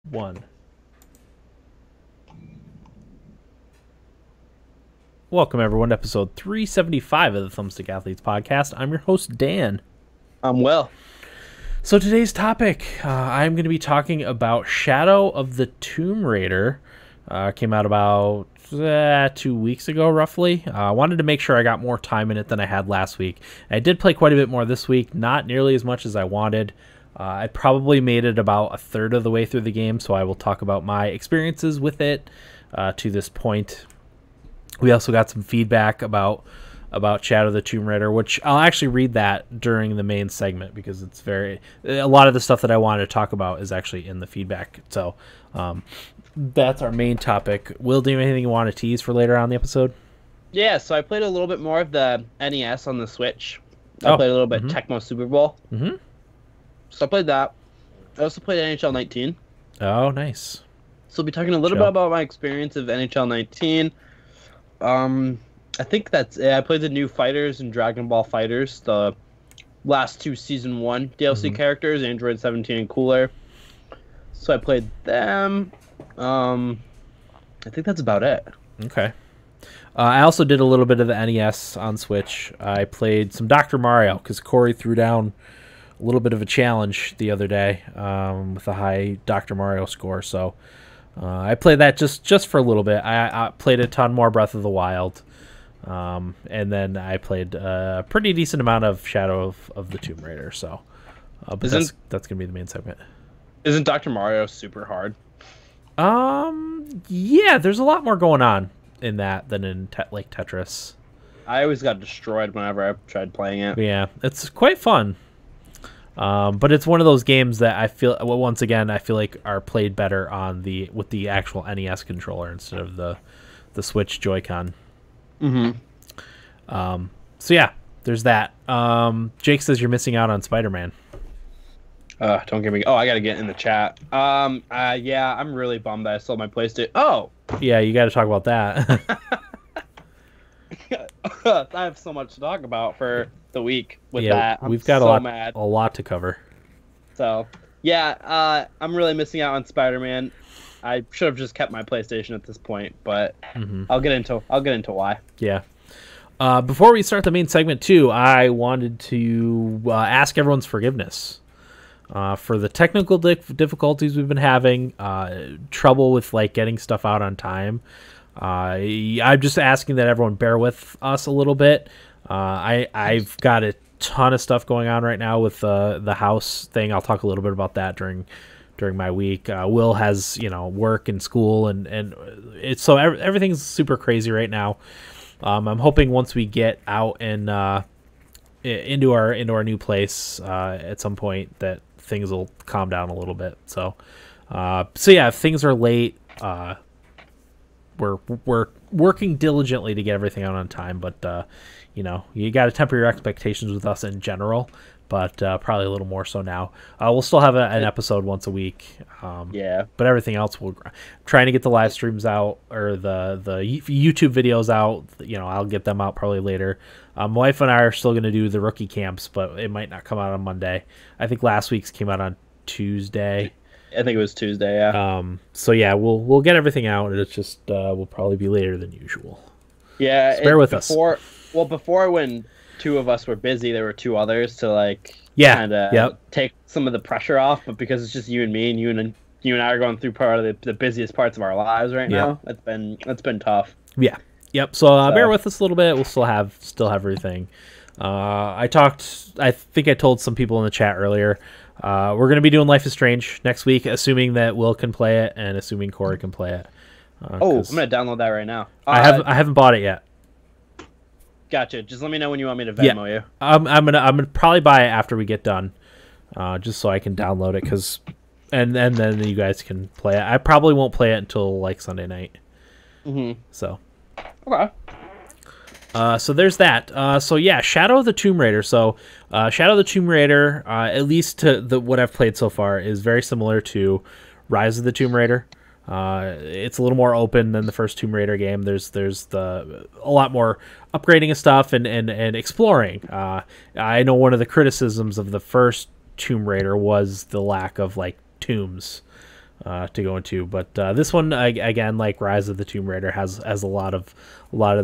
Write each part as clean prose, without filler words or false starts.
One. Welcome, everyone, to episode 375 of the Thumbstick Athletes podcast. I'm your host, Dan. I'm well. So today's topic, I'm going to be talking about Shadow of the Tomb Raider. Came out about 2 weeks ago, roughly. I wanted to make sure I got more time in it than I had last week. I did play quite a bit more this week, not nearly as much as I wanted. I probably made it about a third of the way through the game, so I will talk about my experiences with it to this point. We also got some feedback about Shadow of the Tomb Raider, which I'll actually read that during the main segment because it's a lot of the stuff that I wanted to talk about is actually in the feedback. So that's our main topic. Will, do you have anything you want to tease for later on in the episode? Yeah, so I played a little bit more of the NES on the Switch. I played a little bit Tecmo Super Bowl. Mm-hmm. So I played that. I also played NHL 19. Oh, nice. So we'll be talking a little bit about my experience of NHL 19. I think that's it. I played the new FighterZ and Dragon Ball FighterZ, the last two Season 1 DLC characters, Android 17 and Cooler. So I played them. I think that's about it. Okay. I also did a little bit of the NES on Switch. I played some Dr. Mario because Corey threw down a little bit of a challenge the other day with a high Dr. Mario score. So I played that just for a little bit. I played a ton more Breath of the Wild. And then I played a pretty decent amount of Shadow of the Tomb Raider. So but that's going to be the main segment. Isn't Dr. Mario super hard? Yeah, there's a lot more going on in that than in like Tetris. I always got destroyed whenever I tried playing it. Yeah, it's quite fun. But it's one of those games that I feel, well, once again, I feel like are played better with the actual NES controller instead of the Switch Joy-Con. So yeah, there's that. Jake says you're missing out on Spider-Man. Don't get me. Oh, I gotta get in the chat. Yeah, I'm really bummed that I sold my PlayStation. Oh, yeah, you got to talk about that. I have so much to talk about for the week with that. We've got a lot to cover. So yeah, I'm really missing out on Spider-Man. I should have just kept my PlayStation at this point, but I'll get into why. Yeah. Before we start the main segment too, I wanted to ask everyone's forgiveness for the technical difficulties we've been having, trouble with like getting stuff out on time. I'm just asking that everyone bear with us a little bit. I've got a ton of stuff going on right now with the house thing. I'll talk a little bit about that during my week. Will has work and school and it's so everything's super crazy right now. I'm hoping once we get out and into our new place at some point that things will calm down a little bit. So yeah, if things are late. We're working diligently to get everything out on time, but you got to temper your expectations with us in general, but probably a little more so now. We'll still have an episode once a week. Yeah, but everything else we're trying to get the live streams out or the YouTube videos out. I'll get them out probably later. My wife and I are still going to do the rookie camps, but it might not come out on Monday. I think last week's came out on Tuesday. I think it was Tuesday, yeah. So yeah, we'll get everything out. It's just will probably be later than usual. Yeah, so bear with us. Well, before when two of us were busy, there were two others to kind of take some of the pressure off. But because it's just you and me, and you and I are going through part of the busiest parts of our lives right now, it's been tough. Yeah, yep. So bear with us a little bit. We'll still have everything. I think I told some people in the chat earlier. We're going to be doing Life is Strange next week, assuming that Will can play it and assuming Corey can play it. I'm going to download that right now. I haven't bought it yet. Gotcha. Just let me know when you want me to Venmo you. I'm gonna probably buy it after we get done, just so I can download it and then you guys can play it. I probably won't play it until like Sunday night. So. Okay. So there's that. So yeah, Shadow of the Tomb Raider. So Shadow of the Tomb Raider, at least to what I've played so far, is very similar to Rise of the Tomb Raider. It's a little more open than the first Tomb Raider game. There's a lot more upgrading of stuff and exploring. I know one of the criticisms of the first Tomb Raider was the lack of like tombs. to go into. But this one, again, like Rise of the Tomb Raider, has a lot of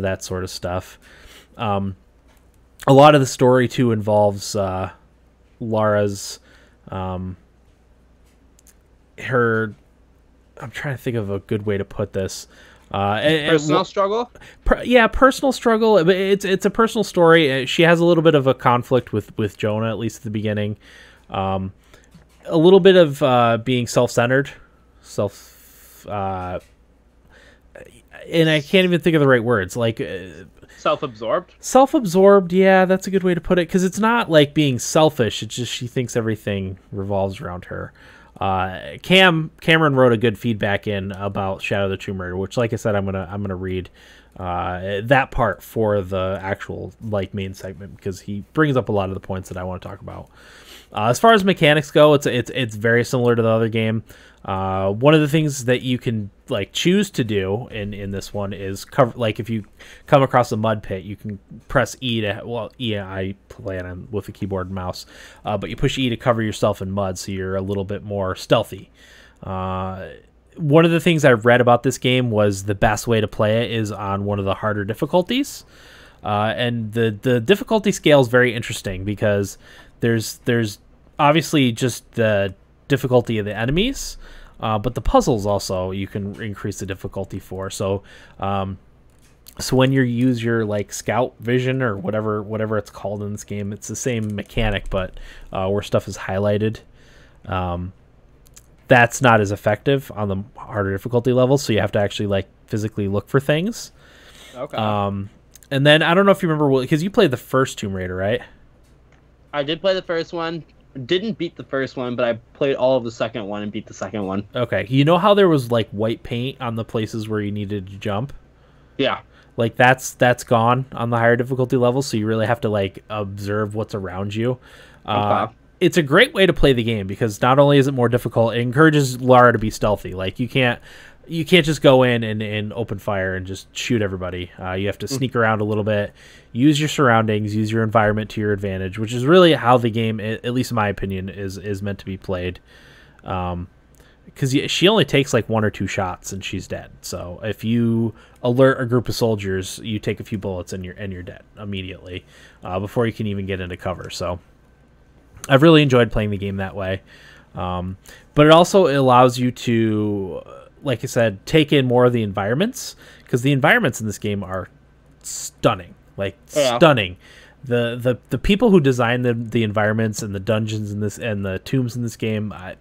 that sort of stuff. A lot of the story too involves Lara's her. I'm trying to think of a good way to put this. Personal struggle. Personal struggle. It's a personal story. She has a little bit of a conflict with Jonah, at least at the beginning. A little bit of being self-centered, and I can't even think of the right words. Like self-absorbed. Self-absorbed. Yeah, that's a good way to put it. Because it's not like being selfish. It's just she thinks everything revolves around her. Cameron wrote a good feedback in about Shadow of the Tomb Raider, which, like I said, I'm gonna read that part for the actual like main segment, because he brings up a lot of the points that I want to talk about. As far as mechanics go, it's very similar to the other game. One of the things that you can like choose to do in this one is cover. Like if you come across a mud pit, you can press E to I play it with a keyboard and mouse, but you push E to cover yourself in mud, so you're a little bit more stealthy. One of the things I've read about this game was the best way to play it is on one of the harder difficulties, and the difficulty scale is very interesting because there's obviously just the difficulty of the enemies, but the puzzles also you can increase the difficulty for. So when you use your like scout vision or whatever it's called in this game, it's the same mechanic, but where stuff is highlighted, that's not as effective on the harder difficulty level. So you have to actually like physically look for things. Okay. And then I don't know if you remember, because you played the first Tomb Raider, right? I did play the first one. Didn't beat the first one, but I played all of the second one and beat the second one. Okay. You know how there was like white paint on the places where you needed to jump? Yeah. Like that's gone on the higher difficulty level, so you really have to like observe what's around you. Okay. It's a great way to play the game because not only is it more difficult, it encourages Lara to be stealthy. Like you can't just go in and open fire and just shoot everybody. You have to sneak around a little bit, use your surroundings, use your environment to your advantage, which is really how the game, at least in my opinion, is meant to be played. Because she only takes like 1 or 2 shots and she's dead. So if you alert a group of soldiers, you take a few bullets and you're dead immediately before you can even get into cover. So I've really enjoyed playing the game that way. But it also allows you to, like I said, take in more of the environments, because the environments in this game are stunning, stunning. The people who designed the environments and the dungeons in this and the tombs in this game, I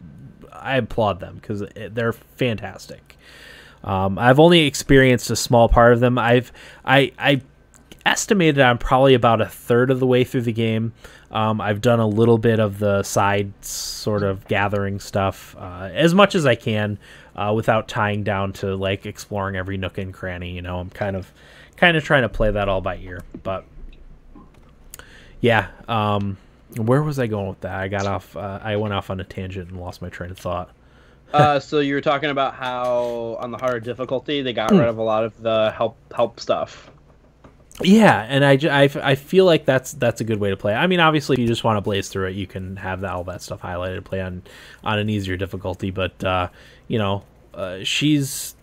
applaud them because they're fantastic. I've only experienced a small part of them. I estimated I'm probably about a third of the way through the game. I've done a little bit of the side sort of gathering stuff, as much as I can, without tying down to like exploring every nook and cranny. You know, I'm kind of trying to play that all by ear. But yeah, where was I going with that? I got off. I went off on a tangent and lost my train of thought. So you were talking about how on the harder difficulty they got rid of a lot of the help stuff. Yeah, and I feel like that's a good way to play. I mean, obviously, if you just want to blaze through it, you can have all that stuff highlighted, play on an easier difficulty. But she's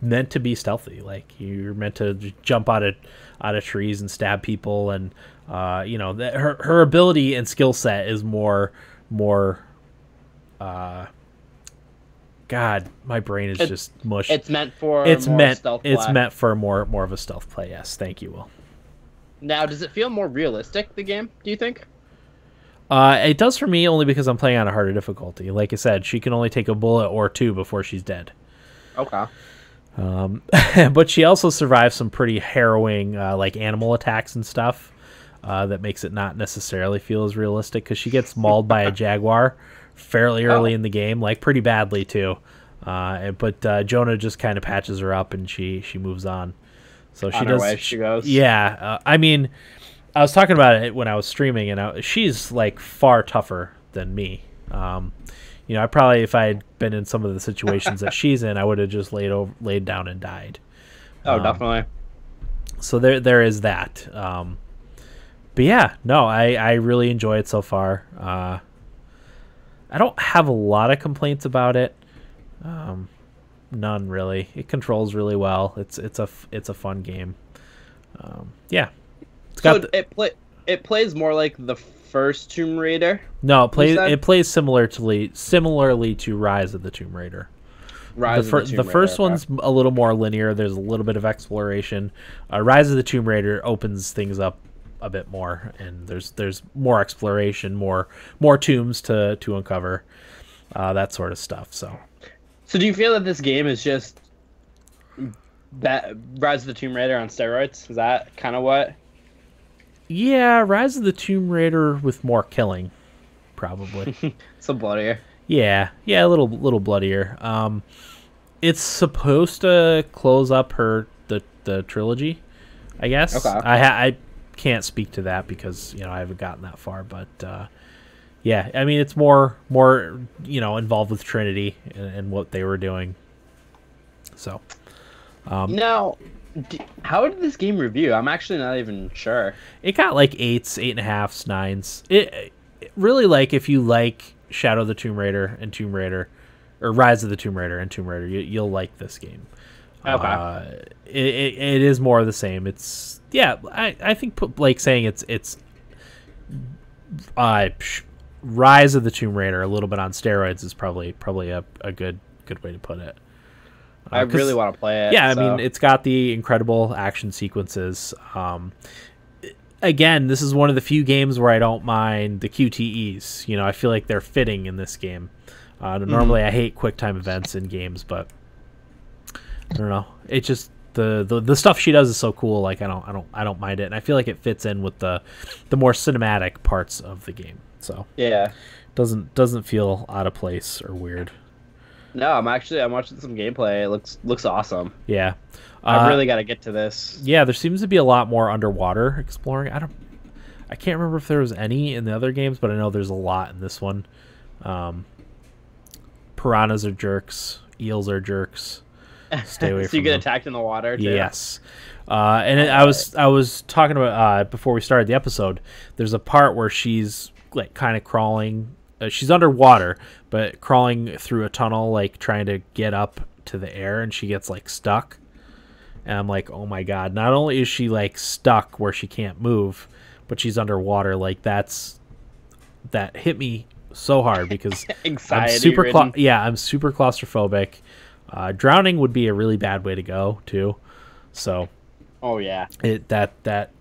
meant to be stealthy. Like you're meant to jump out of trees and stab people, and her ability and skill set is more. God, my brain is just mush. It's meant for stealth play. It's meant for more of a stealth play. Yes, thank you, Will. Now, does it feel more realistic, the game, do you think? It does for me, only because I'm playing on a harder difficulty. Like I said, she can only take a bullet or 2 before she's dead. Okay. But she also survives some pretty harrowing like animal attacks and stuff that makes it not necessarily feel as realistic, because she gets mauled by a jaguar fairly early in the game, like pretty badly too. But Jonah just kind of patches her up and she moves on. So she does. She goes. Yeah, I mean, I was talking about it when I was streaming, and she's like far tougher than me. I probably, if I had been in some of the situations that she's in, I would have just laid down and died. Oh, definitely. So there is that. But yeah, no, I really enjoy it so far. I don't have a lot of complaints about it. None really. It controls really well. It's a fun game. Yeah, it's got. So it plays more like the first Tomb Raider. No, it plays similarly to Rise of the Tomb Raider. The first one's a little more linear. There's a little bit of exploration. Rise of the Tomb Raider opens things up a bit more, and there's more exploration, more tombs to uncover, that sort of stuff. So do you feel that this game is just that Rise of the Tomb Raider on steroids? Is that kind of what? Yeah, Rise of the Tomb Raider with more killing, probably. Some bloodier. Yeah, a little bloodier. It's supposed to close up the trilogy, I guess. Okay. I can't speak to that because I haven't gotten that far, but yeah, I mean it's more involved with Trinity and what they were doing. So now, how did this game review? I'm actually not even sure. It got like 8s, 8.5s, 9s. It really, like, if you like Shadow of the Tomb Raider and Tomb Raider, or Rise of the Tomb Raider and Tomb Raider, you'll like this game. Okay. It is more of the same. It's I think like saying it's Rise of the Tomb Raider a little bit on steroids is probably a good way to put it. I really want to play it. Yeah, so. I mean, it's got the incredible action sequences. Again, this is one of the few games where I don't mind the QTEs. I feel like they're fitting in this game. Normally, I hate QuickTime events in games, but I don't know. It just the stuff she does is so cool. Like I don't mind it, and I feel like it fits in with the more cinematic parts of the game. So yeah, doesn't feel out of place or weird. No, I'm watching some gameplay. It looks awesome. Yeah. I really got to get to this. Yeah, there seems to be a lot more underwater exploring. I can't remember if there was any in the other games, but I know there's a lot in this one. Piranhas are jerks. Eels are jerks. Stay away so from you get them. attacked in the water too? Yes. I was talking about before we started the episode, there's a part where she's like kind of crawling. She's underwater, but crawling through a tunnel, like trying to get up to the air, and she gets like stuck. And I'm like, oh my god! Not only is she like stuck where she can't move, but she's underwater. Like that hit me so hard because I'm super claustrophobic. Drowning would be a really bad way to go too. So, oh yeah, that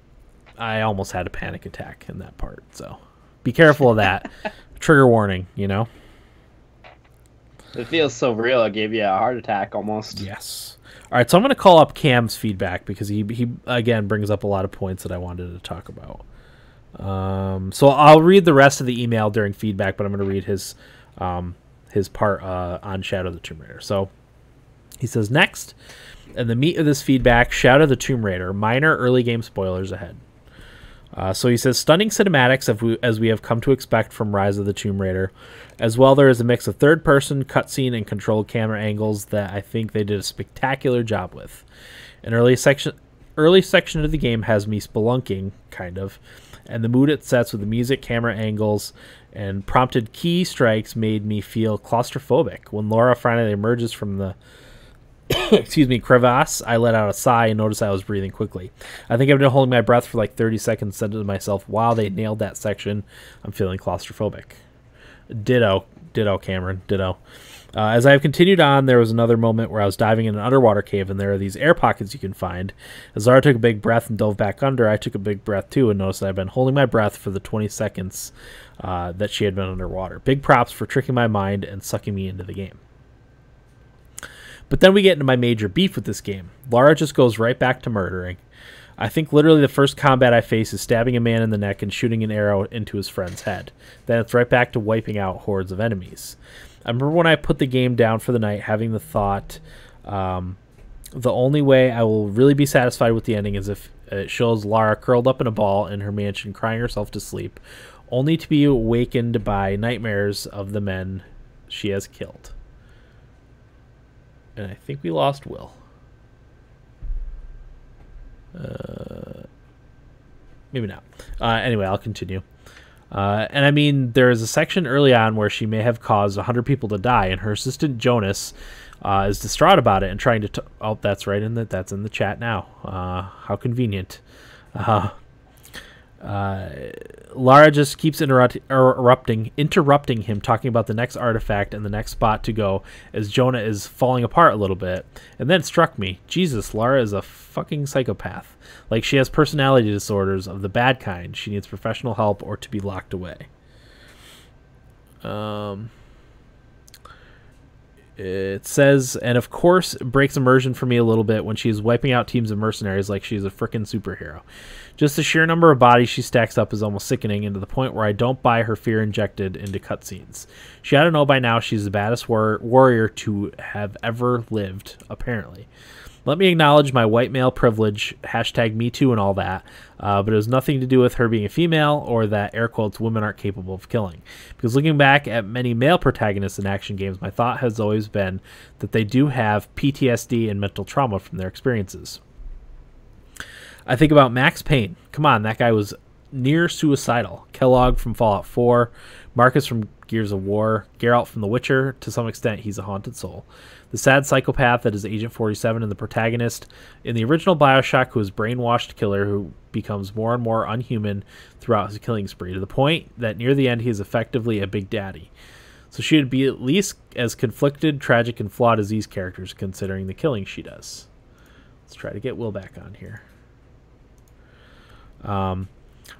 I almost had a panic attack in that part. So, be careful of that. Trigger warning, It feels so real. It gave you a heart attack almost. Yes. All right, so I'm going to call up Cam's feedback because he again brings up a lot of points that I wanted to talk about. So I'll read the rest of the email during feedback, but I'm going to read his part on Shadow of the Tomb Raider. So he says, next, in the meat of this feedback, Shadow of the Tomb Raider, minor early game spoilers ahead. So he says, stunning cinematics as we have come to expect from Rise of the Tomb Raider. As well, there is a mix of third-person, cutscene, and controlled camera angles that I think they did a spectacular job with. An early section of the game has me spelunking, kind of, and the mood it sets with the music, camera angles, and prompted key strikes made me feel claustrophobic. When Laura finally emerges from the crevasse, I let out a sigh and noticed I was breathing quickly. I think I've been holding my breath for like 30 seconds, said to myself, wow, they nailed that section. I'm feeling claustrophobic. Ditto, Cameron, ditto. As I have continued on, there was another moment where I was diving in an underwater cave, and there are these air pockets you can find. As Zara took a big breath and dove back under, I took a big breath too and noticed that I've been holding my breath for the 20 seconds that she had been underwater. Big props for tricking my mind and sucking me into the game. But then we get into my major beef with this game. Lara just goes right back to murdering. I think literally the first combat I face is stabbing a man in the neck and shooting an arrow into his friend's head. Then it's right back to wiping out hordes of enemies. I remember when I put the game down for the night, having the thought, the only way I will really be satisfied with the ending is if it shows Lara curled up in a ball in her mansion crying herself to sleep, only to be awakened by nightmares of the men she has killed. And I think we lost Will. Maybe not. Anyway, I'll continue. And I mean, there is a section early on where she may have caused 100 people to die, and her assistant Jonas is distraught about it and trying to. Oh, that's right in the that's in the chat now. How convenient. Lara just keeps interrupting him, talking about the next artifact and the next spot to go as Jonah is falling apart a little bit. And then it struck me, Jesus, Lara is a fucking psychopath. Like, she has personality disorders of the bad kind. She needs professional help or to be locked away. It says, and of course, it breaks immersion for me a little bit when she's wiping out teams of mercenaries like she's a frickin' superhero. Just the sheer number of bodies she stacks up is almost sickening, and to the point where I don't buy her fear injected into cutscenes. She ought to know by now she's the baddest warrior to have ever lived, apparently. Let me acknowledge my white male privilege, #MeToo and all that, but it has nothing to do with her being a female or that, air quotes, women aren't capable of killing. Because looking back at many male protagonists in action games, my thought has always been that they do have PTSD and mental trauma from their experiences. I think about Max Payne. Come on, that guy was near suicidal. Kellogg from Fallout 4, Marcus from Gears of War, Geralt from The Witcher. To some extent, he's a haunted soul. The sad psychopath that is Agent 47 and the protagonist in the original Bioshock, who is brainwashed killer who becomes more and more unhuman throughout his killing spree, to the point that near the end he is effectively a big daddy. So she would be at least as conflicted, tragic, and flawed as these characters, considering the killing she does. Let's try to get Will back on here.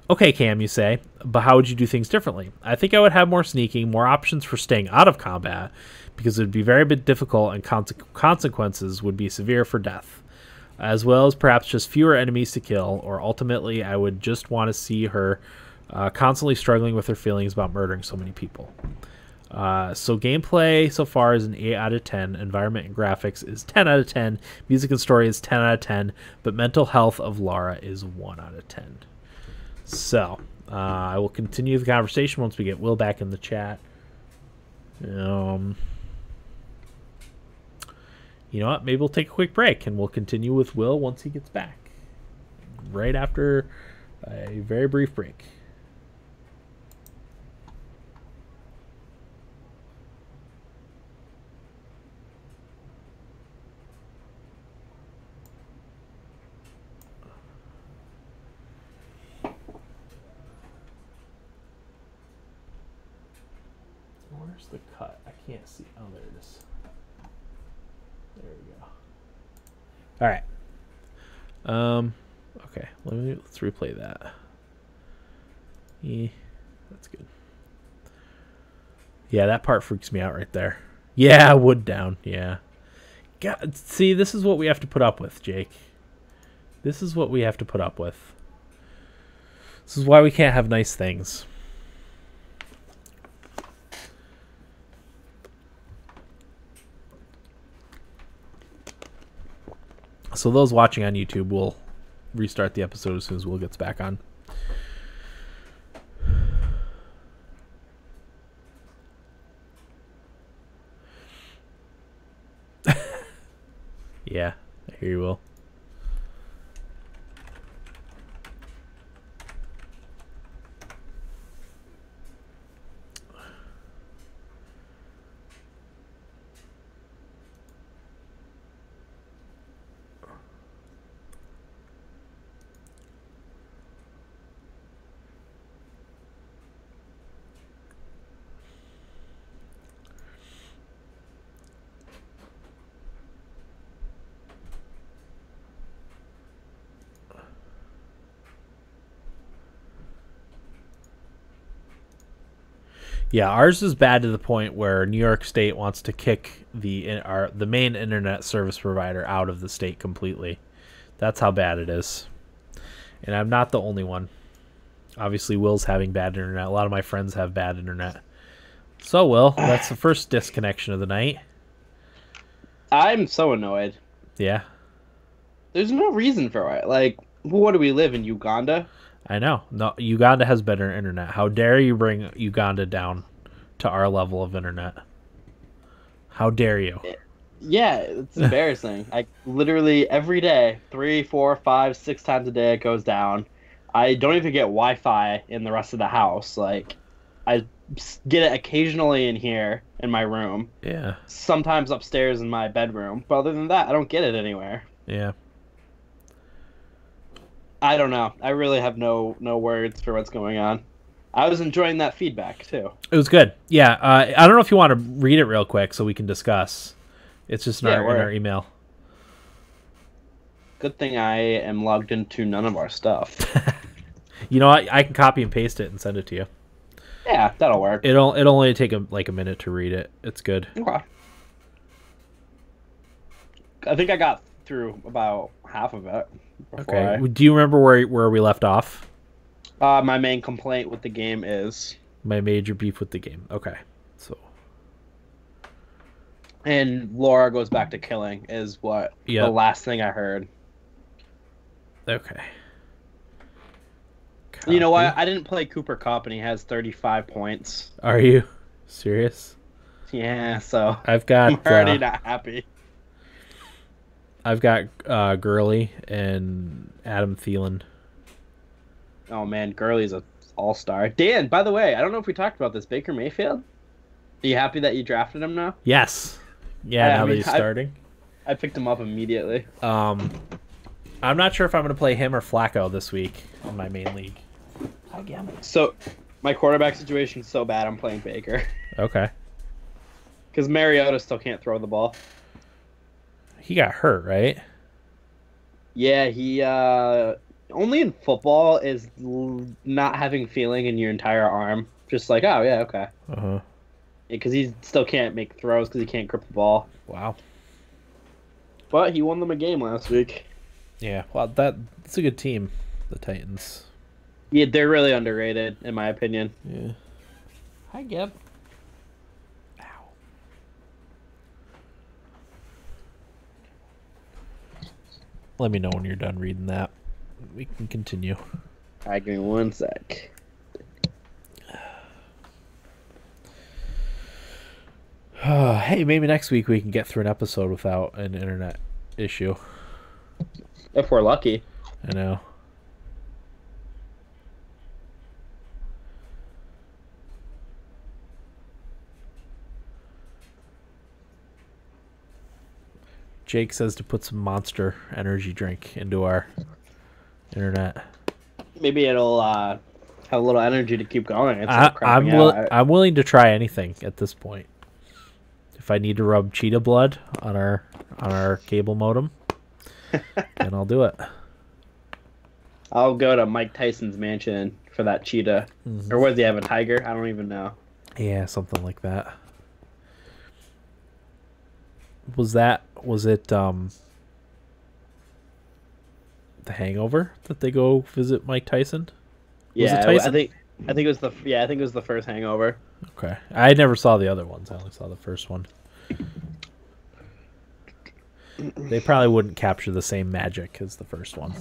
Okay, Cam, you say, but how would you do things differently? I think I would have more sneaking, more options for staying out of combat, because it would be very bit difficult and consequences would be severe for death, as well as perhaps just fewer enemies to kill, or ultimately I would just want to see her constantly struggling with her feelings about murdering so many people. So gameplay so far is an 8 out of 10. Environment and graphics is 10 out of 10. Music and story is 10 out of 10. But mental health of Lara is 1 out of 10. So I will continue the conversation once we get Will back in the chat. You know what? Maybe we'll take a quick break and we'll continue with Will once he gets back. Right after a very brief break. Where's the cut? I can't see. Oh, there it is. There we go. All right. Okay. Let's replay that. Yeah, that's good. Yeah, that part freaks me out right there. Yeah, wood down. Yeah. God, see, this is what we have to put up with, Jake. This is what we have to put up with. This is why we can't have nice things. So those watching on YouTube will restart the episode as soon as Will gets back on. Yeah, I hear you, Will. Yeah, ours is bad to the point where New York State wants to kick the main internet service provider out of the state completely. That's how bad it is. And I'm not the only one. Obviously, Will's having bad internet. A lot of my friends have bad internet. So, Will, that's the first disconnection of the night. I'm so annoyed. Yeah. There's no reason for it. Like, what do we live in, Uganda? I know. No, Uganda has better internet. How dare you bring Uganda down to our level of internet? How dare you? Yeah, it's embarrassing. I literally every day, 3, 4, 5, 6 times a day it goes down. I don't even get Wi-Fi in the rest of the house. Like, I get it occasionally in here in my room. Yeah. Sometimes upstairs in my bedroom. But other than that, I don't get it anywhere. Yeah. I don't know. I really have no words for what's going on. I was enjoying that feedback too. It was good. Yeah. I don't know if you want to read it real quick so we can discuss. It's just in our email. Good thing I am logged into none of our stuff. You know what? I can copy and paste it and send it to you. Yeah, that'll work. It'll only take a minute to read it. It's good. Okay. I think I got through about half of it. Okay. Do you remember where we left off? My main complaint with the game is my major beef with the game. Okay. So. And Laura goes back to killing is what the last thing I heard. Okay. Copy. You know what? I didn't play Cooper Cup and he has 35 points. Are you serious? Yeah, so I've got I'm already not happy. I've got Gurley and Adam Thielen. Oh man, Gurley's an all-star. Dan, by the way, I don't know if we talked about this. Baker Mayfield? Are you happy that you drafted him now? Yes. Yeah, now that he's starting. I picked him up immediately. I'm not sure if I'm going to play him or Flacco this week in my main league. So, my quarterback situation is so bad, I'm playing Baker. Okay. Because Mariota still can't throw the ball. He got hurt, right? Yeah, he only in football is not having feeling in your entire arm. Just like, oh yeah, okay. Uh-huh. Because he still can't make throws because he can't grip the ball. Wow. But he won them a game last week. Yeah, well, that's a good team, the Titans. Yeah, they're really underrated, in my opinion. Yeah. Hi, Gib. Ow. Let me know when you're done reading that. We can continue. All right, give me one sec. Hey, maybe next week we can get through an episode without an internet issue. If we're lucky. I know. Jake says to put some Monster energy drink into our internet. Maybe it'll have a little energy to keep going. I'm willing to try anything at this point. If I need to rub cheetah blood on our cable modem, then I'll do it. I'll go to Mike Tyson's mansion for that cheetah. Mm-hmm. Or what, does he have, a tiger? I don't even know. Yeah, something like that. Was it The Hangover that they go visit Mike Tyson? Yeah, was it Tyson? I think it was the first Hangover. Okay. I never saw the other ones. I only saw the first one. They probably wouldn't capture the same magic as the first one.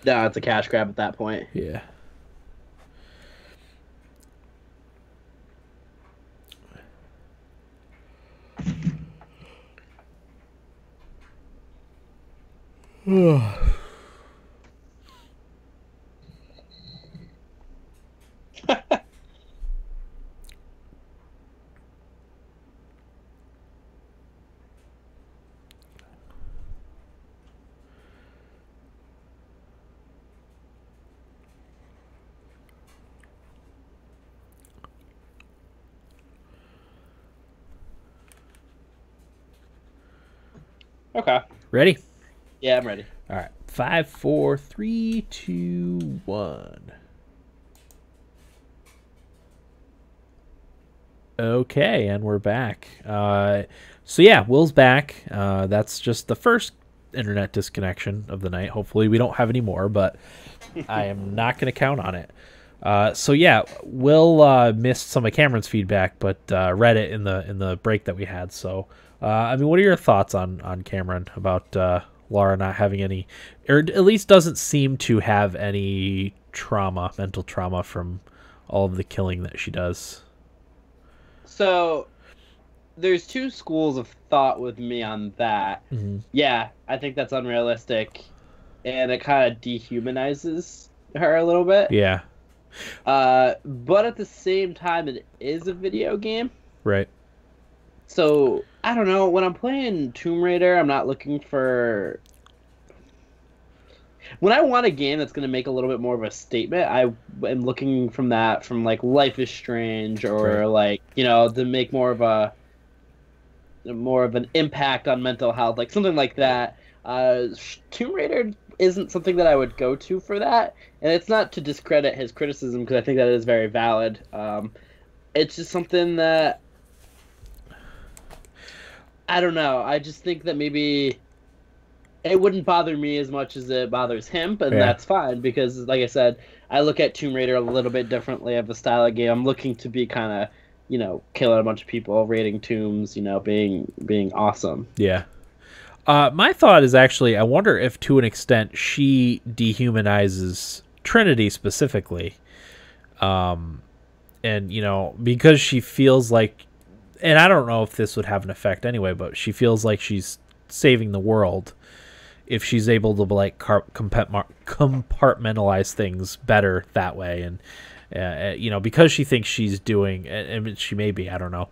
No, it's a cash grab at that point. Yeah. Okay. Ready? Yeah, I'm ready. All right. 5, 4, 3, 2, 1. Okay, and we're back. So yeah, Will's back. That's just the first internet disconnection of the night. Hopefully we don't have any more, but I am not going to count on it. So yeah, Will missed some of Cameron's feedback, but read it in the break that we had. So I mean, what are your thoughts on Cameron about Laura not having any, or at least doesn't seem to have any mental trauma from all of the killing that she does? So there's two schools of thought with me on that. Mm-hmm. Yeah, I think that's unrealistic, and it kind of dehumanizes her a little bit. Yeah. But at the same time, it is a video game. Right. So, I don't know. When I'm playing Tomb Raider, I'm not looking for... When I want a game that's going to make a little bit more of a statement, I am looking from like Life is Strange, or like, you know, to make more of an impact on mental health, like something like that. Tomb Raider isn't something that I would go to for that, and it's not to discredit his criticism, because I think that is very valid. It's just something that, I don't know. I just think that maybe it wouldn't bother me as much as it bothers him, but that's fine, because, like I said, I look at Tomb Raider a little bit differently of a style of game. I'm looking to be kind of, you know, killing a bunch of people, raiding tombs, you know, being awesome. Yeah. My thought is actually, I wonder if to an extent she dehumanizes Trinity specifically. And, you know, because she feels like, and I don't know if this would have an effect anyway, but she feels like she's saving the world if she's able to, like, compartmentalize things better that way. And, you know, because she thinks she's doing, and she may be, I don't know,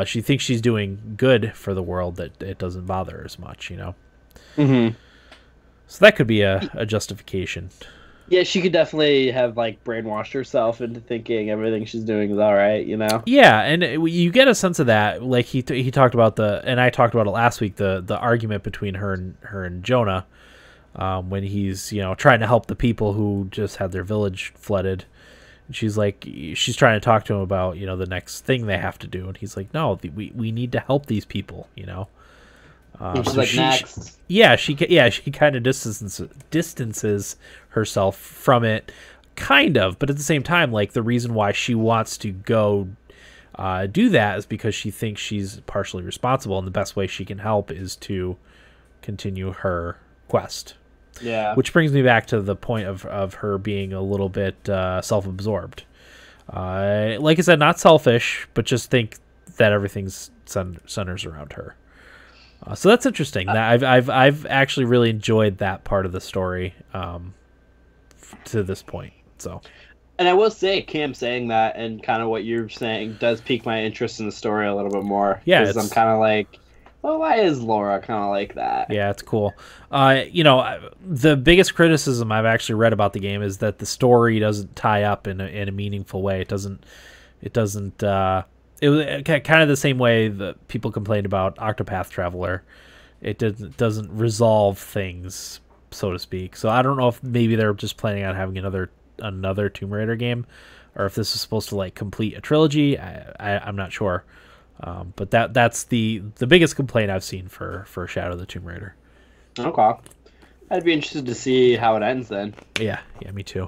she thinks she's doing good for the world, that it doesn't bother her as much, you know. Mm-hmm. So that could be a justification. Yeah, she could definitely have, like, brainwashed herself into thinking everything she's doing is all right, you know. Yeah, and you get a sense of that. Like he talked about and I talked about it last week, the argument between her and Jonah, when he's, you know, trying to help the people who just had their village flooded. She's trying to talk to him about, you know, the next thing they have to do, and he's like, no, we need to help these people, you know. And she's like, next. She kind of distances herself from it, kind of, but at the same time, like, the reason why she wants to go do that is because she thinks she's partially responsible, and the best way she can help is to continue her quest. Yeah. Which brings me back to the point of her being a little bit self-absorbed. Like I said, not selfish, but just think that everything's centers around her. So that's interesting. I've actually really enjoyed that part of the story to this point. So, and I will say, Cam saying that and kind of what you're saying does pique my interest in the story a little bit more. Yeah, because I'm kind of like, well, why is Laura kind of like that? Yeah, it's cool. You know, the biggest criticism I've actually read about the game is that the story doesn't tie up in a meaningful way. It doesn't. It was kind of the same way that people complained about Octopath Traveler. It doesn't resolve things, so to speak. So I don't know if maybe they're just planning on having another Tomb Raider game, or if this is supposed to, like, complete a trilogy. I'm not sure. But that's the biggest complaint I've seen for Shadow of the Tomb Raider. Okay. I'd be interested to see how it ends then. Yeah, me too.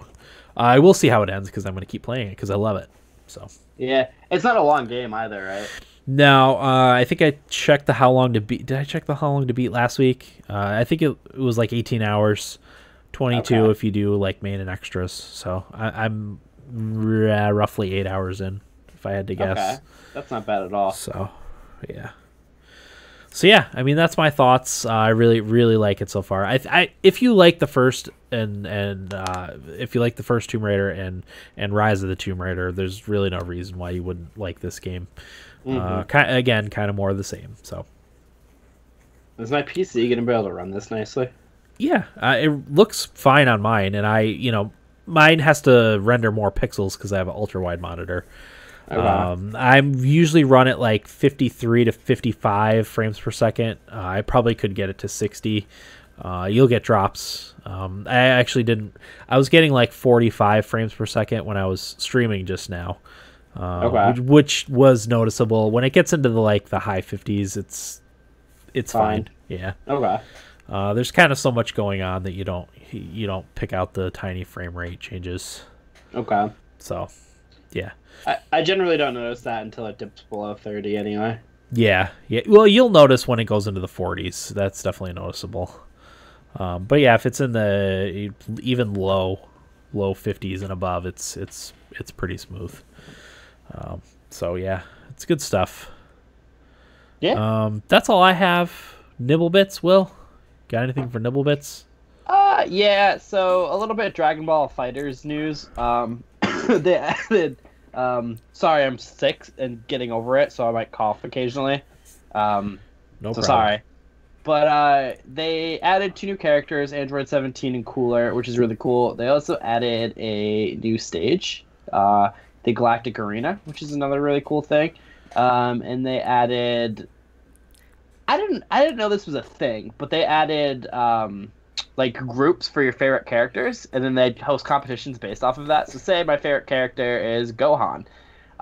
I will see how it ends, because I'm going to keep playing it because I love it. So. Yeah, it's not a long game either, right? No, I think I checked the how long to beat. Did I check the how long to beat last week? I think it was like 18 hours, 22 if you do, like, main and extras. So I'm roughly 8 hours in, if I had to guess. Okay, that's not bad at all. So, yeah. I mean, that's my thoughts. I really, really like it so far. If you like the first and if you like the first Tomb Raider and Rise of the Tomb Raider, there's really no reason why you wouldn't like this game. Again, kind of more of the same. So, is my PC gonna be able to run this nicely? Yeah, it looks fine on mine, and mine has to render more pixels because I have an ultra wide monitor. I usually run it like 53 to 55 frames per second. I probably could get it to 60. You'll get drops. I actually didn't. I was getting like 45 frames per second when I was streaming just now, which was noticeable. When it gets into the high 50s, it's fine. Yeah. Okay. There's kind of so much going on that you don't pick out the tiny frame rate changes. Okay. So, yeah. I generally don't notice that until it dips below 30 anyway. Yeah. Well, you'll notice when it goes into the 40s. That's definitely noticeable. But yeah, if it's in the even low 50s and above, it's pretty smooth. So yeah, it's good stuff. Yeah. That's all I have. Nibblebits, Will? Got anything for Nibblebits? I Yeah, so a little bit of Dragon Ball Fighters news. They added, sorry, I'm sick and getting over it, so I might cough occasionally. No problem. Sorry. But they added 2 new characters, Android 17 and Cooler, which is really cool. They also added a new stage, the Galactic Arena, which is another really cool thing. And they added, I didn't know this was a thing, but they added like groups for your favorite characters, and then they host competitions based off of that. So say my favorite character is Gohan.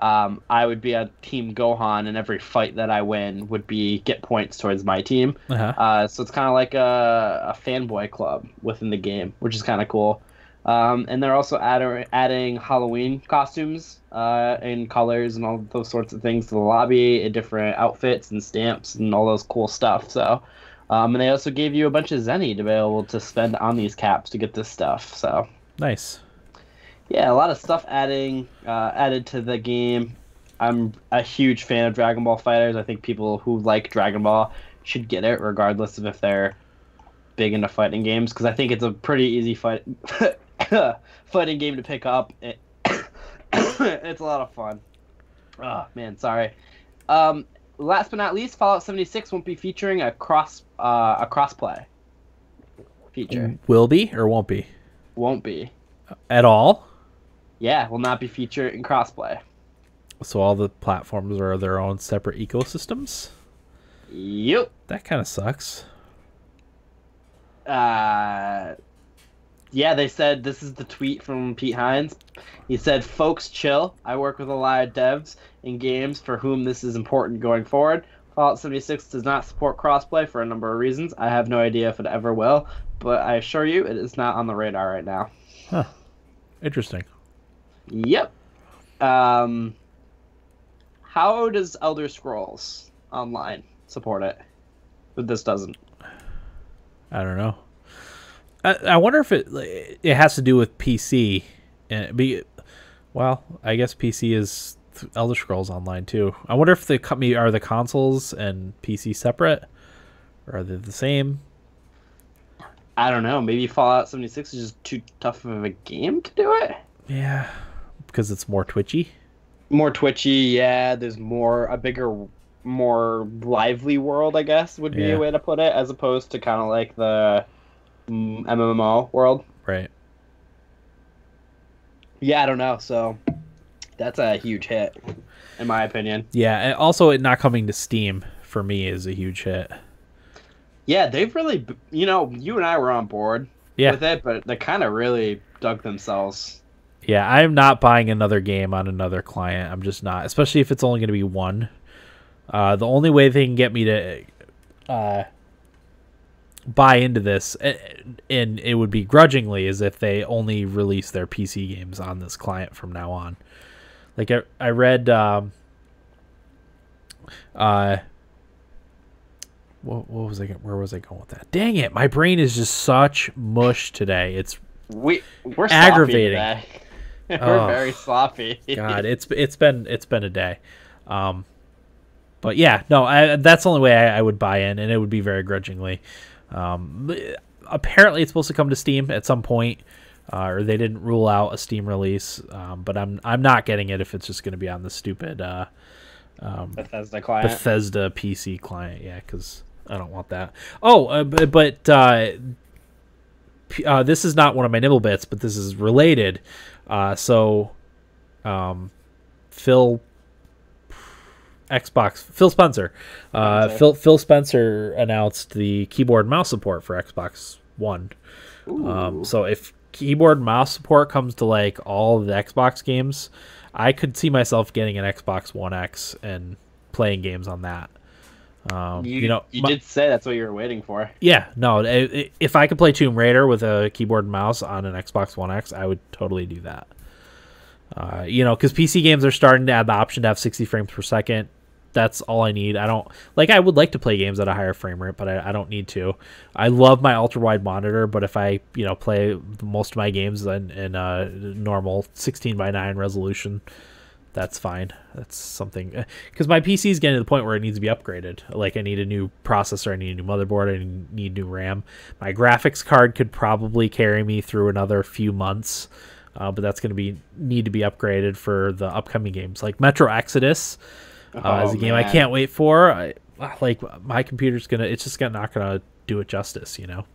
I would be on Team Gohan, and every fight that I win would get points towards my team. So it's kind of like a fanboy club within the game, which is kind of cool. And they're also adding Halloween costumes and colors and all those sorts of things to the lobby, and different outfits and stamps and all those cool stuff. So, and they also gave you a bunch of Zenny to be able to spend on these caps to get this stuff. So nice. Yeah, a lot of stuff added to the game. I'm a huge fan of Dragon Ball Fighters. I think people who like Dragon Ball should get it, regardless of if they're big into fighting games, because I think it's a pretty easy fighting game to pick up. It's a lot of fun. Oh man, sorry. Last but not least, Fallout 76 won't be featuring a crossplay feature. Will be or won't be? Won't be. At all? Yeah, will not be featured in crossplay. So all the platforms are their own separate ecosystems? Yep. That kind of sucks. Yeah, they said, this is the tweet from Pete Hines. He said, "Folks, chill. I work with a lot of devs in games for whom this is important going forward. Fallout 76 does not support crossplay for a number of reasons. I have no idea if it ever will, but I assure you it is not on the radar right now." Huh. Interesting. Yep. How does Elder Scrolls Online support it? But this doesn't. I don't know. I wonder if it has to do with PC. Well, I guess PC is Elder Scrolls Online too. I wonder if the consoles and PC separate, or are they the same? I don't know. Maybe Fallout 76 is just too tough of a game to do it. Yeah, because it's more twitchy. More twitchy, yeah. There's a bigger, more lively world, I guess, would be a way to put it, as opposed to kind of like the MMO world. Right. Yeah, I don't know. So that's a huge hit, in my opinion. Yeah, and also it not coming to Steam for me is a huge hit. Yeah, they've really, you and I were on board with it, but they kind of really dug themselves. Yeah, I'm not buying another game on another client. I'm just not, especially if it's only going to be one. The only way they can get me to buy into this, and it would be grudgingly, is if they only release their PC games on this client from now on. Like I read, what was I? Where was I going with that? Dang it! My brain is just such mush today. We're aggravating. Sloppy today. We're very sloppy. God, it's been a day. But yeah, no, that's the only way I would buy in, and it would be very grudgingly. Apparently, it's supposed to come to Steam at some point, or they didn't rule out a Steam release. But I'm not getting it if it's just going to be on the stupid Bethesda client, Bethesda PC client. Yeah, because I don't want that. Oh, but this is not one of my nibble bits, but this is related. Phil Spencer. Phil Spencer announced the keyboard and mouse support for Xbox One. So if keyboard and mouse support comes to like all of the Xbox games, I could see myself getting an Xbox One X and playing games on that. You did say that's what you were waiting for. Yeah, no. If I could play Tomb Raider with a keyboard and mouse on an Xbox One X, I would totally do that. Because PC games are starting to add the option to have 60 frames per second. That's all I need. I would like to play games at a higher frame rate, but I don't need to. I love my ultra wide monitor, but if I play most of my games in normal 16:9 resolution, that's fine. That's something, because my PC is getting to the point where it needs to be upgraded. Like, I need a new processor, I need a new motherboard, I need new RAM. My graphics card could probably carry me through another few months, but that's going to need to be upgraded for the upcoming games. Like Metro Exodus is a game I can't wait for. Like, my computer's it's just not gonna do it justice, you know.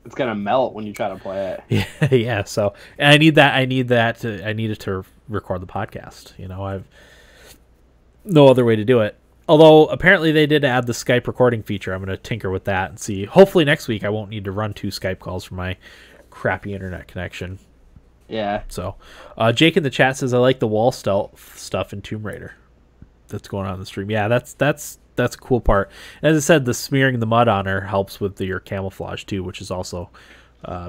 It's gonna melt when you try to play it. Yeah. So, and I need it to record the podcast. You know, I've no other way to do it. Although apparently they did add the Skype recording feature. I'm gonna tinker with that and see. Hopefully next week I won't need to run 2 Skype calls for my crappy internet connection. Yeah. So, Jake in the chat says I like the wall stealth stuff in Tomb Raider that's going on in the stream. Yeah, that's a cool part. As I said, the smearing the mud on her helps with your camouflage too, which is also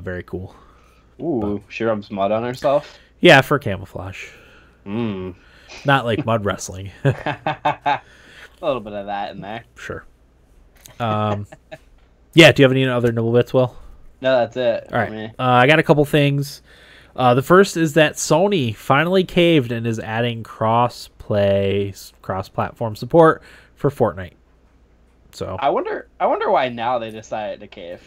very cool. Ooh, she rubs mud on herself? Yeah, for camouflage. Not like mud wrestling. A little bit of that in there. Sure. Yeah, do you have any other nibble bits, Will? No, that's it. All right. I got a couple things. The first is that Sony finally caved and is adding cross-platform support for Fortnite. So I wonder why now they decided to cave.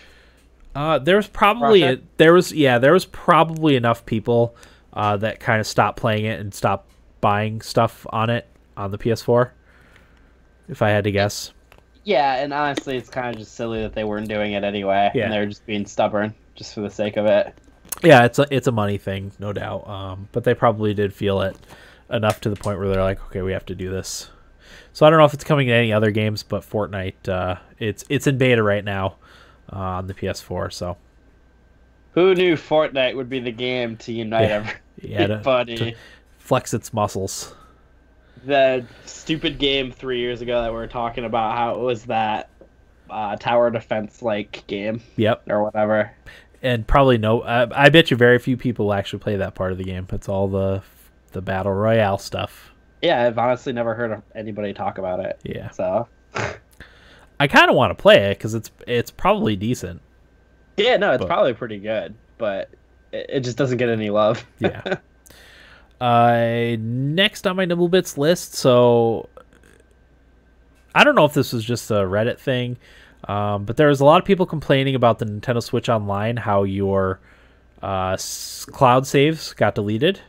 There was probably there was probably enough people that kind of stopped playing it and stopped buying stuff on it on the PS4, if I had to guess. Yeah, and honestly, it's kind of just silly that they weren't doing it anyway, and they're just being stubborn just for the sake of it. Yeah, it's a money thing, no doubt. But they probably did feel it enough to the point where they're like, okay, we have to do this. So I don't know if it's coming to any other games, but Fortnite, it's in beta right now on the PS4. So who knew Fortnite would be the game to unite everybody? To flex its muscles. The stupid game 3 years ago that we were talking about, how it was that tower defense like game. Yep. Or whatever. And probably I bet you very few people will actually play that part of the game. It's all the battle royale stuff. Yeah, I've honestly never heard of anybody talk about it. Yeah. So I kind of want to play it because it's probably decent. Yeah, no, it's probably pretty good, but it just doesn't get any love. Yeah. Next on my nibble bits list, so I don't know if this was just a Reddit thing, but there was a lot of people complaining about the Nintendo Switch Online, how your cloud saves got deleted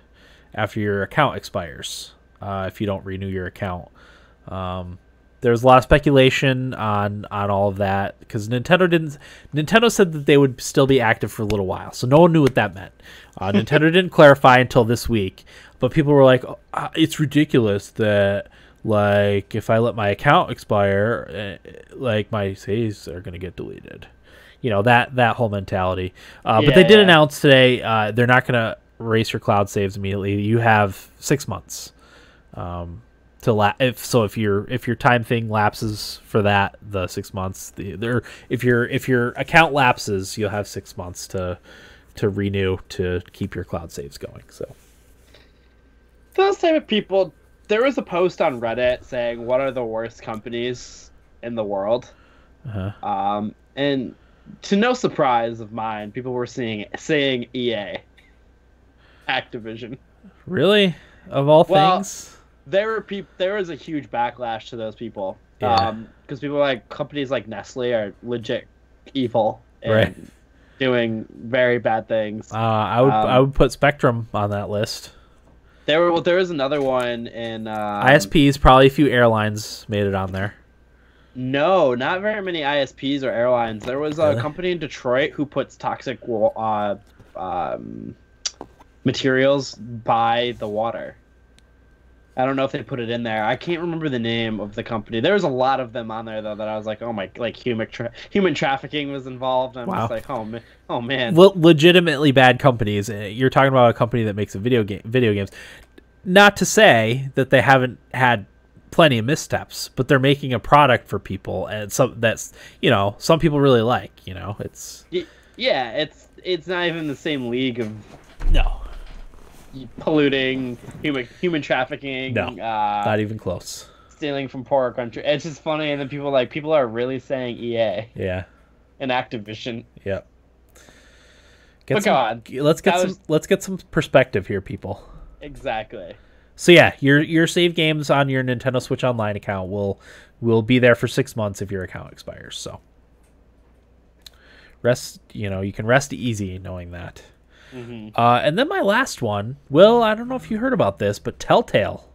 after your account expires if you don't renew your account. There's a lot of speculation on all of that because Nintendo said that they would still be active for a little while, so no one knew what that meant. Nintendo didn't clarify until this week, but people were like, it's ridiculous that, like, if I let my account expire, like, my saves are going to get deleted. You know, that whole mentality. But they did announce today they're not going to erase your cloud saves immediately. You have 6 months if your time thing lapses for that, the 6 months. If your account lapses, you'll have 6 months to renew to keep your cloud saves going. So those type of people. There was a post on Reddit saying, what are the worst companies in the world? And to no surprise of mine, people were saying EA. Activision. Really? Of all things? There was a huge backlash to those people. Because people like companies like Nestle are legit evil and doing very bad things. I would put Spectrum on that list. There was another one in ISPs. Probably a few airlines made it on there. No, not very many ISPs or airlines. There was a company in Detroit who puts toxic materials by the water. I don't know if they put it in there. I can't remember the name of the company. There was a lot of them on there though that I was like, oh my, like human trafficking was involved. I'm just like, oh man. Well, legitimately bad companies. You're talking about a company that makes video games. Not to say that they haven't had plenty of missteps, but they're making a product for people, and some people really like. It's not even the same league of polluting, human trafficking. No, not even close. Stealing from poorer country. It's just funny, and then people are really saying EA. Yeah. And Activision. Yep. Let's get some perspective here, people. Exactly. So yeah, your save games on your Nintendo Switch Online account will be there for 6 months if your account expires. So you can rest easy knowing that. And then my last one, Will, I don't know if you heard about this, but Telltale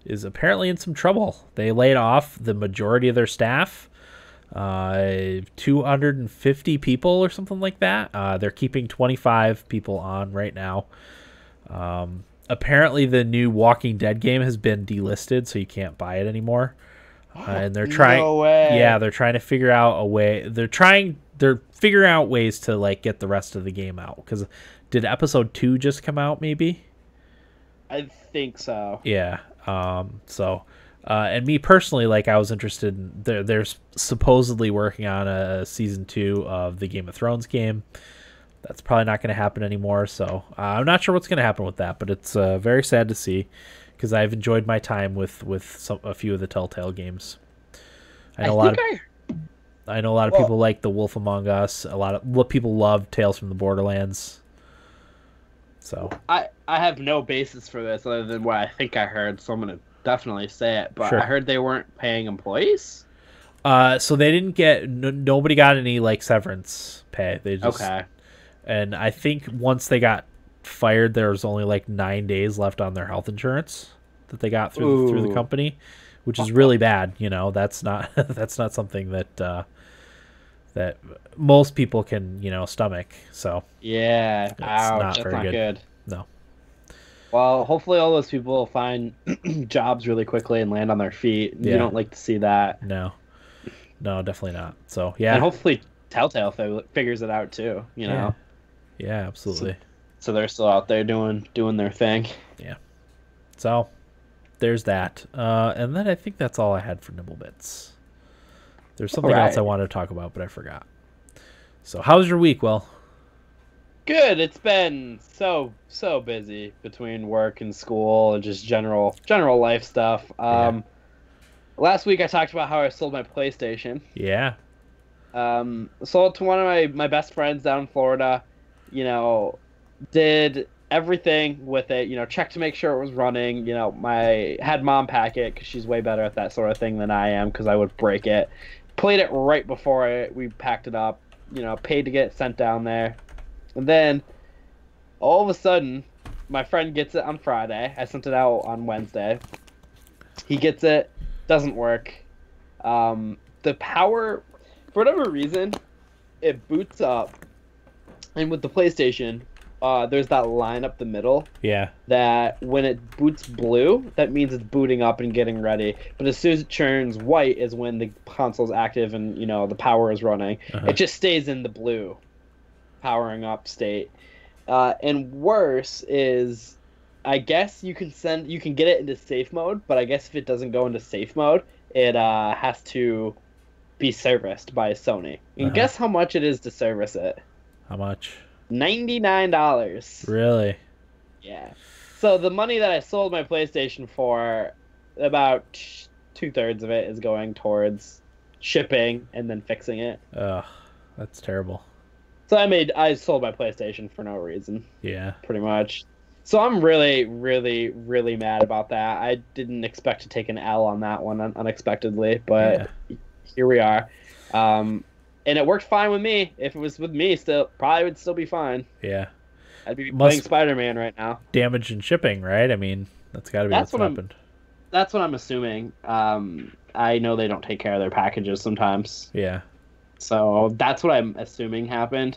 is apparently in some trouble. They laid off the majority of their staff, 250 people or something like that. They're keeping 25 people on right now. Apparently the new Walking Dead game has been delisted, so you can't buy it anymore. And they're trying, No way. yeah, they're trying to figure out a way. They're figuring out ways to like get the rest of the game out. Because did episode 2 just come out? Maybe. I think so. Yeah. And me personally, like I was interested in. They're supposedly working on a season 2 of the Game of Thrones game. That's probably not going to happen anymore. So I'm not sure what's going to happen with that, but it's very sad to see because I've enjoyed my time with a few of the Telltale games. I know a lot of people like The Wolf Among Us. A lot of people love Tales from the Borderlands. So I have no basis for this other than what I think I heard, so I'm gonna definitely say it. But Sure. I heard they weren't paying employees. So they didn't get nobody got any like severance pay. They just Okay. And I think once they got fired, there was only like 9 days left on their health insurance that they got through the company, which is really bad. That's not something that that most people can stomach. So Yeah. Ouch. That's not good. No. Well, hopefully all those people will find jobs really quickly and land on their feet. Yeah. You don't like to see that. No, definitely not. So yeah, And hopefully Telltale figures it out too. Yeah, absolutely. So they're still out there doing their thing. Yeah. So there's that. And then I think that's all I had for Nibblebits. There's something else I wanted to talk about, but I forgot. So how was your week, Will? Good. It's been so busy between work and school and just general life stuff. Last week I talked about how I sold my PlayStation. Yeah. Sold to one of my best friends down in Florida. Did everything with it. Checked to make sure it was running. Had mom pack it because she's way better at that sort of thing than I am because I would break it. Played it right before we packed it up. Paid to get it sent down there. And then, all of a sudden, my friend gets it on Friday. I sent it out on Wednesday. He gets it. Doesn't work. The power, for whatever reason, it boots up. And with the PlayStation, there's that line up the middle. Yeah. That when it boots blue, that means it's booting up and getting ready. But as soon as it turns white is when the console's active and, the power is running. It just stays in the blue powering up state. And worse is, I guess you can get it into safe mode, but I guess if it doesn't go into safe mode, it has to be serviced by Sony. And guess how much it is to service it? How much? $99. Really? Yeah. So the money that I sold my PlayStation for, about 2/3 of it is going towards shipping and then fixing it. Ugh, that's terrible. So I sold my PlayStation for no reason. Yeah. Pretty much. So I'm really, really, really mad about that. I didn't expect to take an L on that one unexpectedly, but here we are. And it worked fine with me. If it was with me, probably would still be fine. Yeah. I'd be playing Spider-Man right now. Damage in shipping, right? I mean, that's got to be what's happened. That's what I'm assuming. I know they don't take care of their packages sometimes. Yeah. So that's what I'm assuming happened.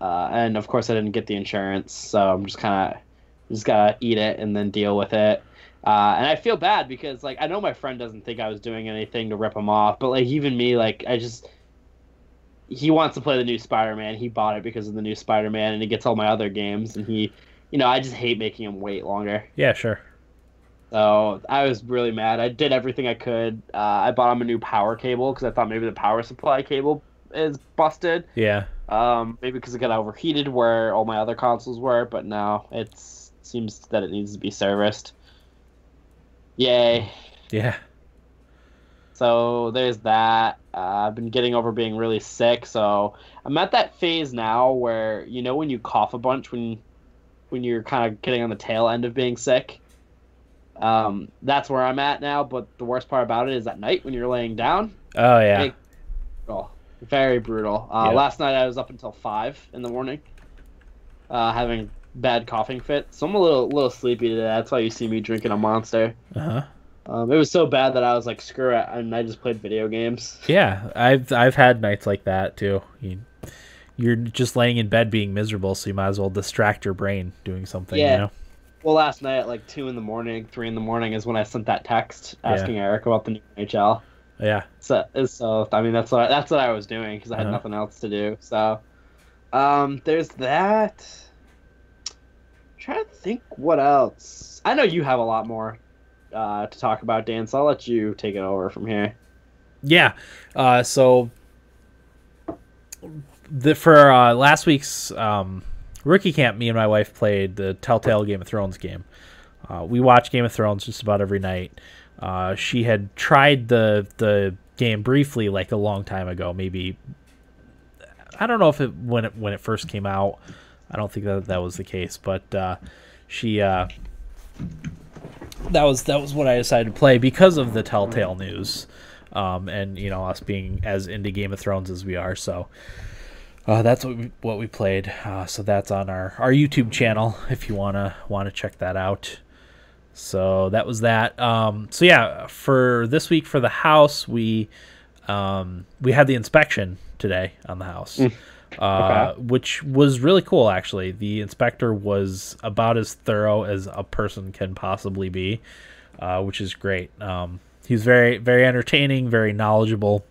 And of course I didn't get the insurance, so I'm just gotta eat it and then deal with it. And I feel bad because I know my friend doesn't think I was doing anything to rip him off, but even me, he wants to play the new Spider-Man. He bought it because of the new Spider-Man, and he gets all my other games, and I just hate making him wait longer. Yeah, sure. So I was really mad. I did everything I could. I bought him a new power cable because I thought maybe the power supply cable is busted. Yeah. Maybe because it got overheated where all my other consoles were, but no, it seems that it needs to be serviced. Yay. Yeah. So there's that. I've been getting over being really sick, so I'm at that phase now where when you cough a bunch when you're kind of getting on the tail end of being sick. That's where I'm at now. But the worst part about it is at night when you're laying down. Oh yeah. Brutal. Very brutal. Yep. Last night I was up until 5 in the morning, having bad coughing fit. So I'm a little sleepy today. That's why you see me drinking a Monster. Uh-huh. It was so bad that I was like, screw it, and I just played video games. Yeah, I've had nights like that too. You're just laying in bed being miserable, so you might as well distract your brain doing something. Yeah. You know? Well, last night at like 2 in the morning, 3 in the morning is when I sent that text asking Eric about the new NHL. Yeah. So I mean that's what I was doing because I had nothing else to do. So, there's that. I'm trying to think what else. I know you have a lot more to talk about, Dan. So I'll let you take it over from here. Yeah. So for last week's rookie camp, me and my wife played the Telltale Game of Thrones game. We watch Game of Thrones just about every night. She had tried the game briefly, like a long time ago. Maybe I don't know if when it first came out. I don't think that was the case, but she that was what I decided to play because of the Telltale news, and us being as into Game of Thrones as we are. So that's what we played. So that's on our YouTube channel if you wanna check that out. So that was that. So yeah, for this week for the house, we had the inspection today on the house, which was really cool. Actually, the inspector was about as thorough as a person can possibly be, which is great. He's very, very entertaining, very knowledgeable.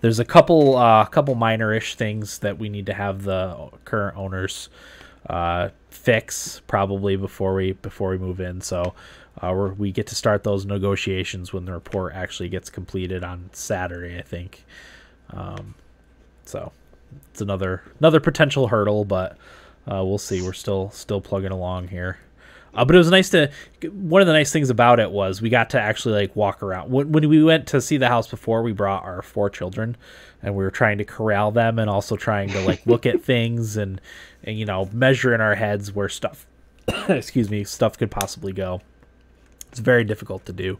There's a couple minor-ish things that we need to have the current owners fix probably before we move in. So we get to start those negotiations when the report actually gets completed on Saturday, I think. So it's another potential hurdle, but we'll see. We're still plugging along here. But it was nice one of the nice things about it was we got to actually like walk around. When we went to see the house before, we brought our 4 children and we were trying to corral them and also trying to like look at things and measure in our heads where stuff could possibly go. It's very difficult to do.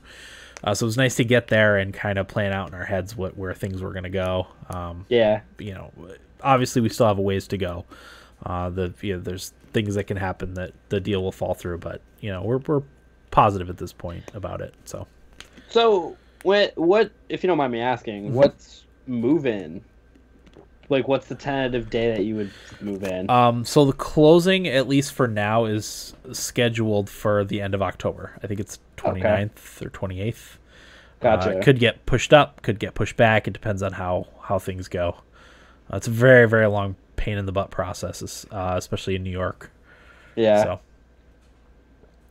So it was nice to get there and kind of plan out in our heads where things were going to go. Obviously we still have a ways to go. There's things that can happen that the deal will fall through, but we're positive at this point about it. So what if you don't mind me asking, what's move-in? Like, what's the tentative day that you would move in? So the closing, at least for now, is scheduled for the end of October. I think it's 29th or 28th. Gotcha. Could get pushed up, could get pushed back. It depends on how things go. It's a very, very long pain in the butt process, especially in New York. Yeah. So,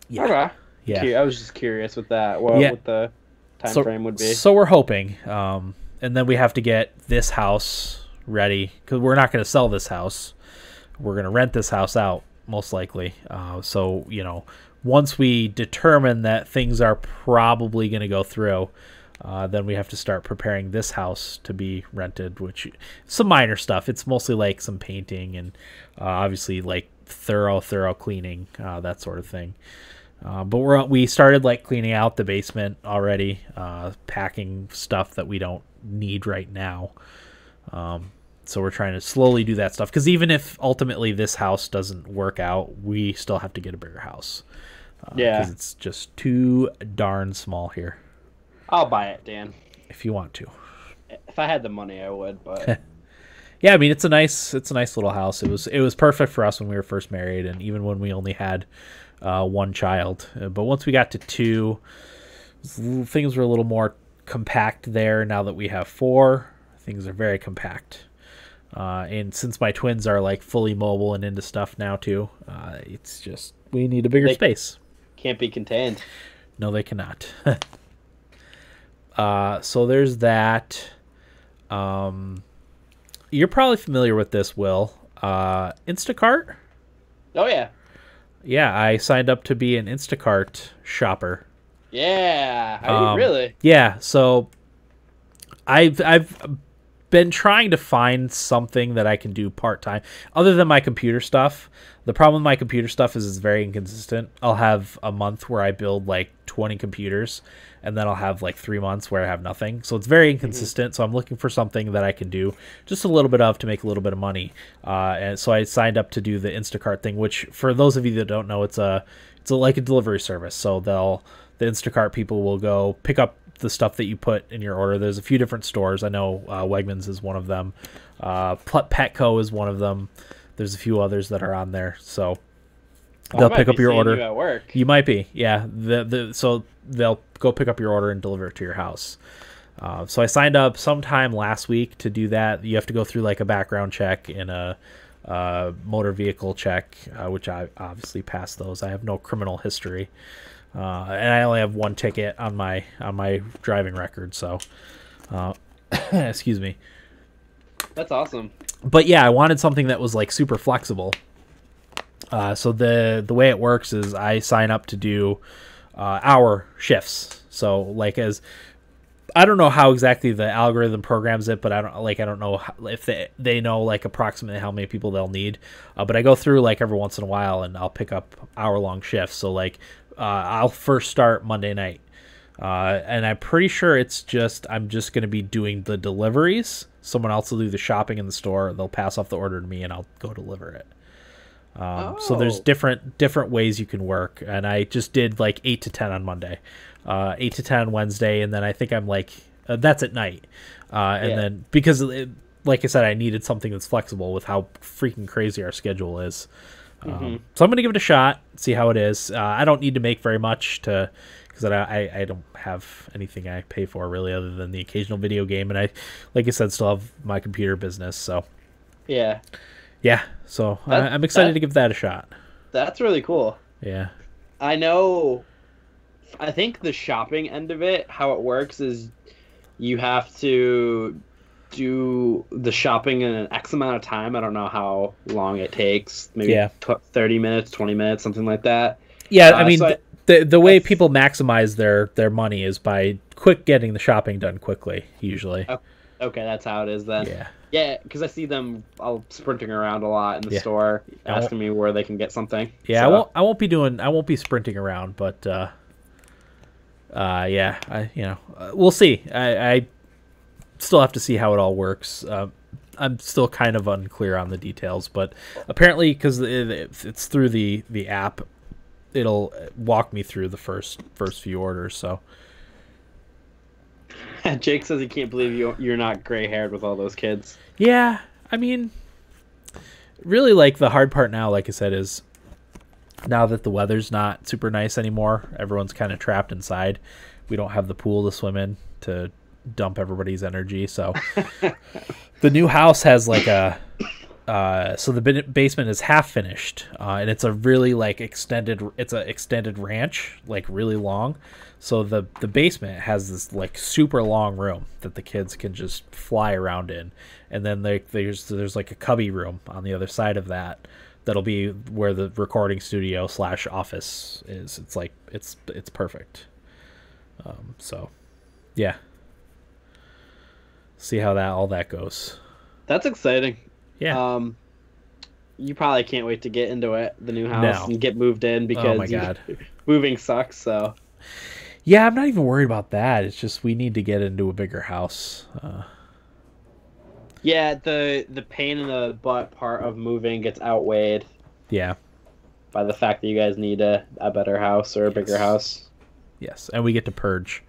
yeah. Okay. Yeah. I was just curious with that. What the time frame would be. So we're hoping, and then we have to get this house ready because we're not going to sell this house. We're going to rent this house out most likely. So once we determine that things are probably going to go through, then we have to start preparing this house to be rented, which some minor stuff. It's mostly like some painting and obviously like thorough cleaning, that sort of thing. But we started like cleaning out the basement already, packing stuff that we don't need right now. So we're trying to slowly do that stuff because even if ultimately this house doesn't work out, we still have to get a bigger house. Because it's just too darn small here. I'll buy it, Dan. If you want to. If I had the money, I would. But yeah, I mean it's a nice little house. It was perfect for us when we were first married, and even when we only had 1 child. But once we got to 2, things were a little more compact there. Now that we have 4, things are very compact. And since my twins are like fully mobile and into stuff now too, it's just we need a bigger space. Can't be contained. No, they cannot. So there's that. You're probably familiar with this, Will. Instacart? Oh, yeah. Yeah, I signed up to be an Instacart shopper. Yeah. Are you really? Yeah, so I've been trying to find something that I can do part-time other than my computer stuff. The problem with my computer stuff is it's very inconsistent. I'll have a month where I build like 20 computers, and then I'll have like 3 months where I have nothing. So it's very inconsistent. So I'm looking for something that I can do just a little bit of to make a little bit of money. And so I signed up to do the Instacart thing, which for those of you that don't know, it's like a delivery service. So the Instacart people will go pick up the stuff that you put in your order. There's a few different stores. I know Wegmans is one of them. Petco is one of them. There's a few others that are on there. So they'll pick up your order. You at work. You might be, yeah. So they'll go pick up your order and deliver it to your house. So I signed up sometime last week to do that. You have to go through like a background check and a motor vehicle check, which I obviously passed those. I have no criminal history. And I only have one ticket on my driving record, so excuse me. That's awesome. But yeah, I wanted something that was like super flexible. So the way it works is I sign up to do hour shifts. So like I don't know how exactly the algorithm programs it, but I don't know if they know like approximately how many people they'll need. But I go through like every once in a while and I'll pick up hour-long shifts. So like I'll first start Monday night. And I'm pretty sure I'm just going to be doing the deliveries. Someone else will do the shopping in the store. They'll pass off the order to me and I'll go deliver it. So there's different ways you can work. And I just did like 8 to 10 on Monday, 8 to 10 on Wednesday. And then I think I'm like, that's at night. And then because like I said, I needed something that's flexible with how freaking crazy our schedule is. So I'm going to give it a shot, see how it is. I don't need to make very much because I don't have anything I pay for really other than the occasional video game. And I, like I said, still have my computer business. So yeah. So I'm excited to give that a shot. That's really cool. Yeah. I think the shopping end of it, how it works is you have to do the shopping in an X amount of time. I don't know how long it takes. Maybe 30 minutes, 20 minutes, something like that. Yeah, I mean, the way people maximize their money is by getting the shopping done quickly, usually. Okay, that's how it is then. Yeah. Yeah, because I see them all sprinting around a lot in the store, asking me where they can get something. Yeah, so. I won't be sprinting around, but we'll see. I still have to see how it all works. I'm still kind of unclear on the details, but apparently because it's through the app, it'll walk me through the first few orders. So Jake says he can't believe you're not gray-haired with all those kids. Yeah, I mean, really, like the hard part now, like I said, is now that the weather's not super nice anymore. Everyone's kind of trapped inside. We don't have the pool to swim in to dump everybody's energy. So the new house has like so the basement is half finished, and it's a really like extended ranch, like really long. So the basement has this like super long room that the kids can just fly around in, and then there's like a cubby room on the other side of that'll be where the recording studio / office is. It's like it's perfect. So yeah, see how all that goes. That's exciting. Yeah. You probably can't wait to get into the new house and get moved in because oh my God. Moving sucks. So yeah, I'm not even worried about that. It's just we need to get into a bigger house. Yeah, the pain in the butt part of moving gets outweighed. Yeah. By the fact that you guys need a better house or a bigger house. Yes, and we get to purge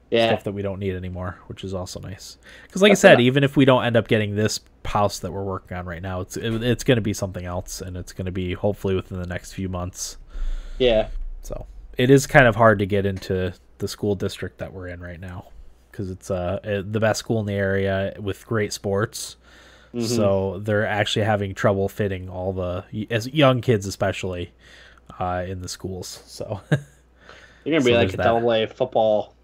stuff that we don't need anymore, which is also nice. Because like I said, even if we don't end up getting this house that we're working on right now, it's going to be something else, and it's going to be hopefully within the next few months. Yeah. So it is kind of hard to get into the school district that we're in right now because it's the best school in the area with great sports. Mm-hmm. So they're actually having trouble fitting all as young kids especially in the schools. So you're gonna be like a AA football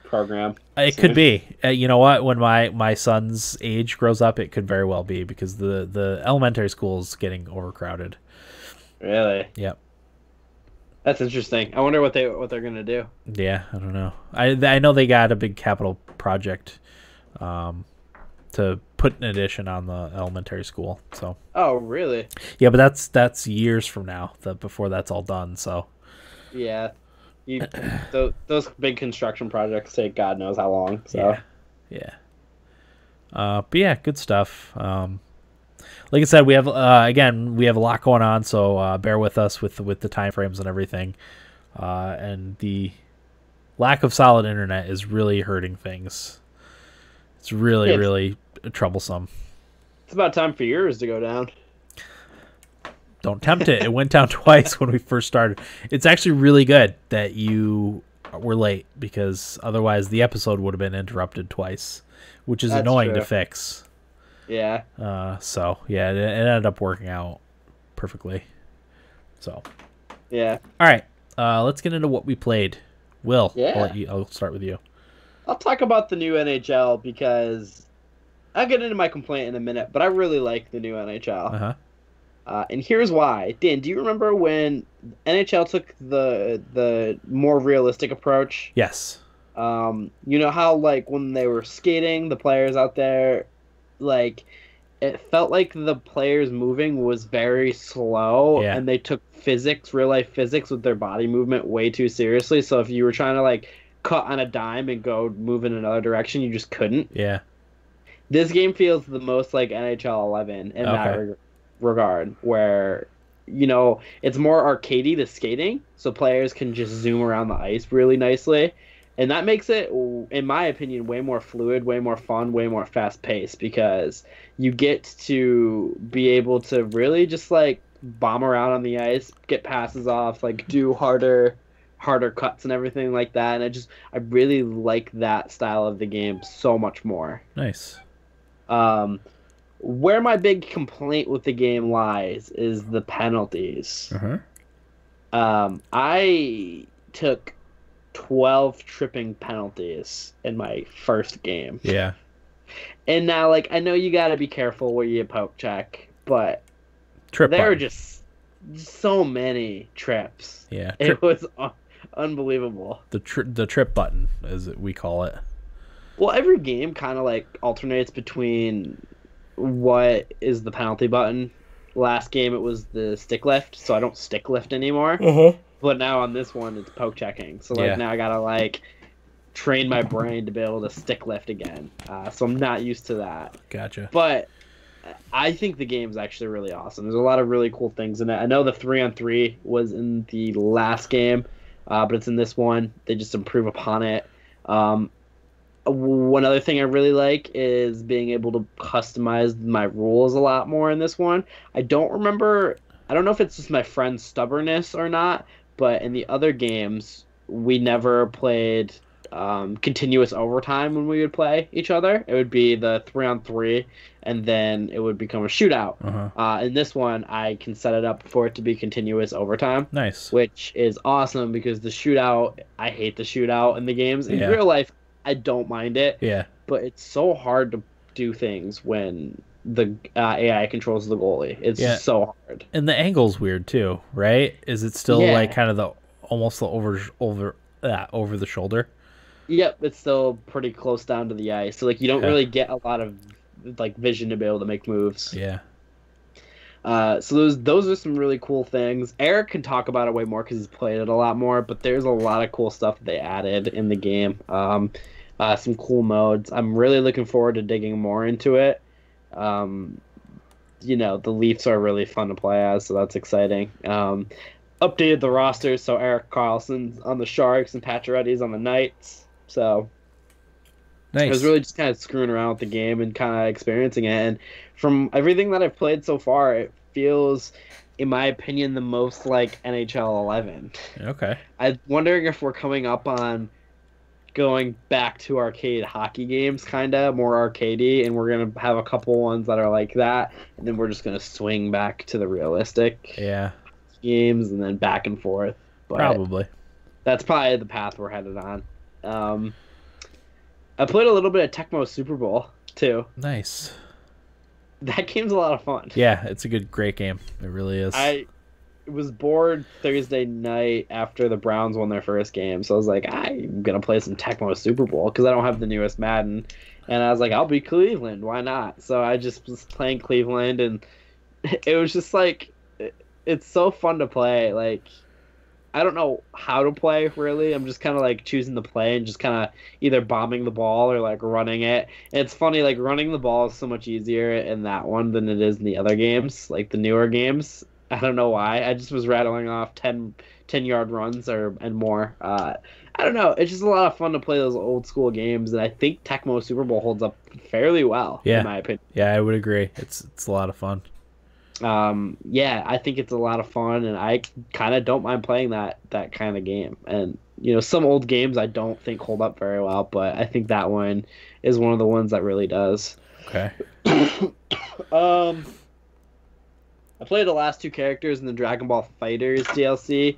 program. It could be. You know what? When my son's age grows up, it could very well be because the elementary school is getting overcrowded. Really? Yep. That's interesting. I wonder what they're gonna do. Yeah, I don't know. I know they got a big capital project to to put an addition on the elementary school. So. Oh, really? Yeah, but that's years from now. Before that's all done. So. Yeah, those big construction projects take God knows how long. So. Yeah. But yeah, good stuff. Like I said, we have we have a lot going on, so bear with us with the time frames and everything. And the lack of solid internet is really hurting things. It's really troublesome. It's about time for yours to go down. Don't tempt it. It went down twice when we first started. It's actually really good that you were late, because otherwise the episode would have been interrupted twice, which is annoying to fix. Yeah. So yeah, it ended up working out perfectly. So. Yeah. All right. Let's get into what we played. Will, yeah. I'll start with you. I'll talk about the new NHL because I'll get into my complaint in a minute, but I really like the new NHL. Uh-huh. And here's why. Dan, do you remember when NHL took the more realistic approach? Yes. You know how, like, when they were skating, the players out there, like, it felt like the players moving was very slow, and they took real life physics with their body movement way too seriously. So if you were trying to, like, cut on a dime and go move in another direction, you just couldn't. Yeah. This game feels the most like NHL 11 in that regard, where, you know, it's more arcadey, the skating, so players can just zoom around the ice really nicely. And that makes it, in my opinion, way more fluid, way more fun, way more fast-paced, because you get to be able to really just, like, bomb around on the ice, get passes off, like, do harder cuts and everything like that. And I really like that style of the game so much more. Nice. Where my big complaint with the game lies is the penalties. Uh-huh. I took 12 tripping penalties in my first game. Yeah. And now, like, I know you got to be careful where you poke check, but there are just so many trips. Yeah. It was unbelievable. The trip button, as we call it. Well, every game kind of, like, alternates between what is the penalty button. Last game it was the stick lift, so I don't stick lift anymore. Uh-huh. But now on this one, it's poke checking. So, like, now I gotta, like, train my brain to be able to stick lift again. So I'm not used to that. Gotcha. But I think the game's actually really awesome. There's a lot of really cool things in it. I know the 3-on-3 was in the last game, but it's in this one. They just improve upon it. One other thing I really like is being able to customize my rules a lot more in this one. I don't know if it's just my friend's stubbornness or not, but in the other games, we never played continuous overtime when we would play each other. It would be the 3-on-3, and then it would become a shootout. Uh-huh. In this one, I can set it up for it to be continuous overtime. Nice. Which is awesome, because the shootout, I hate the shootout in the games. In real life, I don't mind it. Yeah. But it's so hard to do things when the AI controls the goalie. It's just so hard. And the angle's weird too, right? Is it still like kind of almost the over the shoulder? Yep, it's still pretty close down to the ice. So, like, you don't really get a lot of, like, vision to be able to make moves. Yeah. So those are some really cool things. Eric can talk about it way more because he's played it a lot more, but there's a lot of cool stuff that they added in the game. Some cool modes. I'm really looking forward to digging more into it. You know, the Leafs are really fun to play as, so that's exciting. Updated the rosters, so Eric Carlson's on the Sharks and Pacioretty's on the Knights. So nice. I was really just kind of screwing around with the game and kind of experiencing it. And from everything that I've played so far, it feels, in my opinion, the most like NHL 11. Okay. I'm wondering if we're coming up on going back to arcade hockey games, kind of more arcadey, and we're going to have a couple ones that are like that, and then we're just going to swing back to the realistic games and then back and forth. But probably. That's probably the path we're headed on. I played a little bit of Tecmo Super Bowl, too. Nice. That game's a lot of fun. Yeah, it's a great game. It really is. was bored Thursday night after the Browns won their first game, so I was like, I'm gonna play some Tecmo Super Bowl because I don't have the newest Madden, and I was like, I'll be Cleveland, why not? So I just was playing Cleveland, and it was just like, it's so fun to play. Like, I don't know how to play really. I'm just kind of like choosing to play and just kind of either bombing the ball or like running it. And it's funny, like running the ball is so much easier in that one than it is in the other games, like the newer games. I don't know why. I just was rattling off 10-yard runs and more. I don't know. It's just a lot of fun to play those old school games, and I think Tecmo Super Bowl holds up fairly well, in my opinion. Yeah, I would agree. It's a lot of fun. Yeah, I think it's a lot of fun, and I kind of don't mind playing that kind of game. And some old games I don't think hold up very well, but I think that one is one of the ones that really does. Okay. I played the last two characters in the Dragon Ball FighterZ DLC,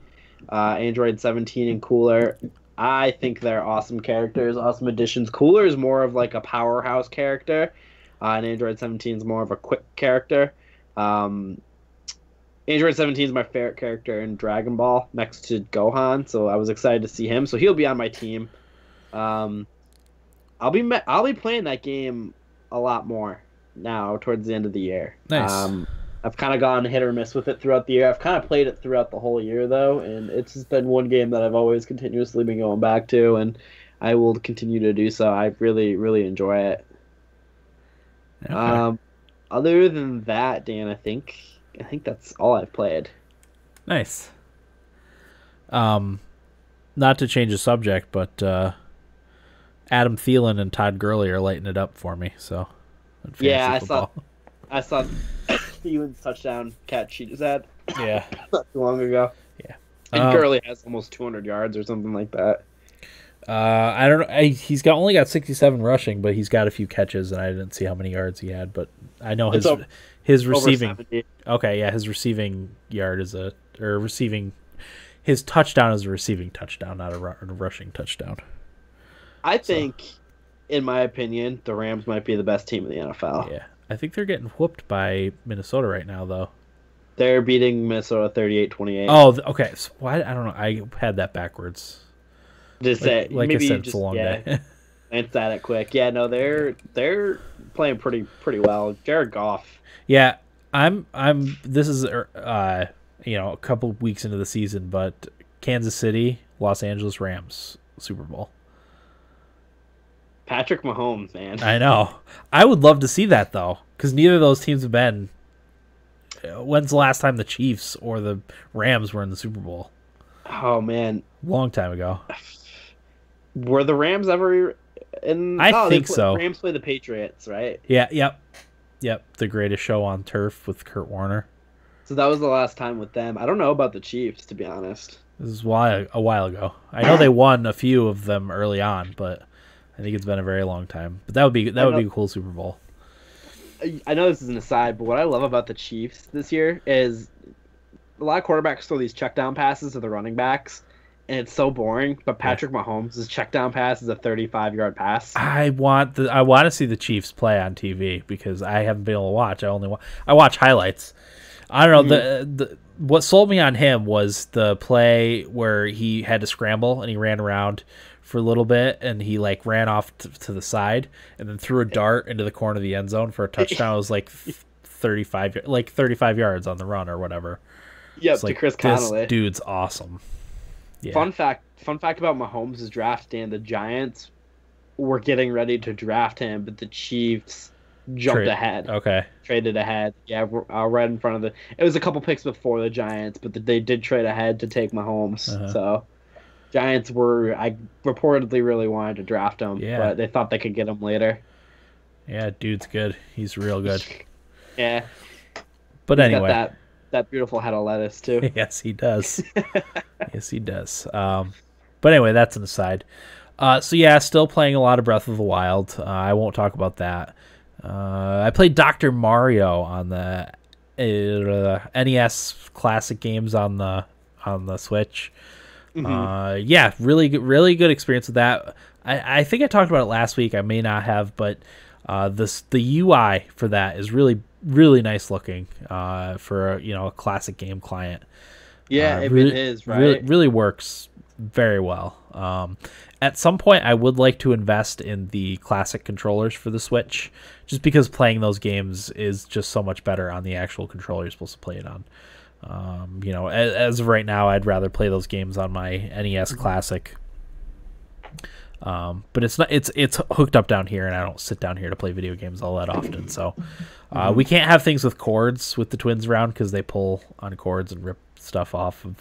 Android 17 and Cooler. I think they're awesome characters, awesome additions. Cooler is more of like a powerhouse character, and Android 17 is more of a quick character. Android 17 is my favorite character in Dragon Ball next to Gohan, so I was excited to see him. So he'll be on my team. I'll be playing that game a lot more now towards the end of the year. Nice. I've kind of gone hit or miss with it throughout the year. I've kind of played it throughout the whole year though, and it's just been one game that I've always continuously been going back to, and I will continue to do so. I really, really enjoy it. Okay. Other than that, Dan, I think that's all I've played. Nice. Not to change the subject, but Adam Thielen and Todd Gurley are lighting it up for me. So, yeah, I saw Thielen's touchdown catch he just had. Yeah, not too long ago. Yeah, and Gurley has almost 200 yards or something like that. I don't know. He's only got 67 rushing, but he's got a few catches, and I didn't see how many yards he had. But I know his receiving. Okay, yeah, his receiving yard is his touchdown is a receiving touchdown, not a rushing touchdown. I think, in my opinion, the Rams might be the best team in the NFL. Yeah, I think they're getting whooped by Minnesota right now, though. They're beating Minnesota 38-28. Oh, okay. So why? I don't know. I had that backwards. Just like I said, it's a long day. It's at it quick. Yeah, no, they're playing pretty well. Jared Goff. Yeah, This is a couple weeks into the season, but Kansas City, Los Angeles Rams, Super Bowl. Patrick Mahomes, man. I know. I would love to see that though, because neither of those teams have been. When's the last time the Chiefs or the Rams were in the Super Bowl? Oh man, long time ago. Were the Rams ever in? I think so. Rams play the Patriots, right? Yeah. Yep. The greatest show on turf with Kurt Warner. So that was the last time with them. I don't know about the Chiefs, to be honest. This is a while ago. I know they won a few of them early on, but I think it's been a very long time. But that would be a cool Super Bowl. I know this is an aside, but what I love about the Chiefs this year is a lot of quarterbacks throw these check down passes to the running backs, and it's so boring. But Patrick Mahomes' check down pass is a 35-yard pass. I want to see the Chiefs play on TV because I haven't been able to watch. I watch highlights. I don't know. What sold me on him was the play where he had to scramble and he ran around for a little bit and he ran off to the side and then threw a dart into the corner of the end zone for a touchdown. It was 35 yards on the run or whatever. Yep, to Chris Connolly. This dude's awesome. Yeah. Fun fact about Mahomes' draft, Dan, the Giants were getting ready to draft him, but the Chiefs jumped ahead. Okay. Traded ahead. Yeah, right in front of it was a couple picks before the Giants, but they did trade ahead to take Mahomes. Uh-huh. So Giants reportedly really wanted to draft him, but they thought they could get him later. Yeah, dude's good. He's real good. Yeah. But anyway. Got that beautiful head of lettuce, too. Yes, he does. Yes, he does. But anyway, that's an aside. Still playing a lot of Breath of the Wild. I won't talk about that. I played Dr. Mario on the NES classic games on the Switch. Mm-hmm. Really good experience with that. I think I talked about it last week. I may not have, but The UI for that is really really nice looking for a classic game client. Yeah, it really, is, right? Really works very well. At some point, I would like to invest in the classic controllers for the Switch, just because playing those games is just so much better on the actual controller you're supposed to play it on. As of right now, I'd rather play those games on my NES Classic. But it's hooked up down here, and I don't sit down here to play video games all that often. So we can't have things with cords with the twins around because they pull on cords and rip stuff off of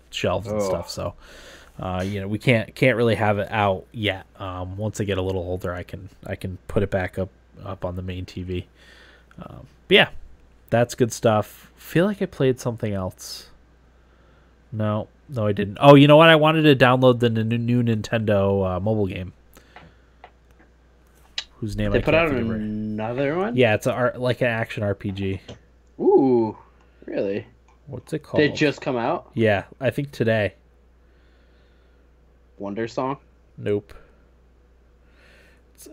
shelves and stuff. So we can't really have it out yet. Once I get a little older, I can put it back up on the main TV. But yeah, that's good stuff. Feel like I played something else. No, I didn't. Oh, you know what? I wanted to download the new Nintendo mobile game. Whose name they put out another one? Yeah, it's like an action RPG. Ooh, really? What's it called? Did it just come out? Yeah, I think today. Wonder Song? Nope.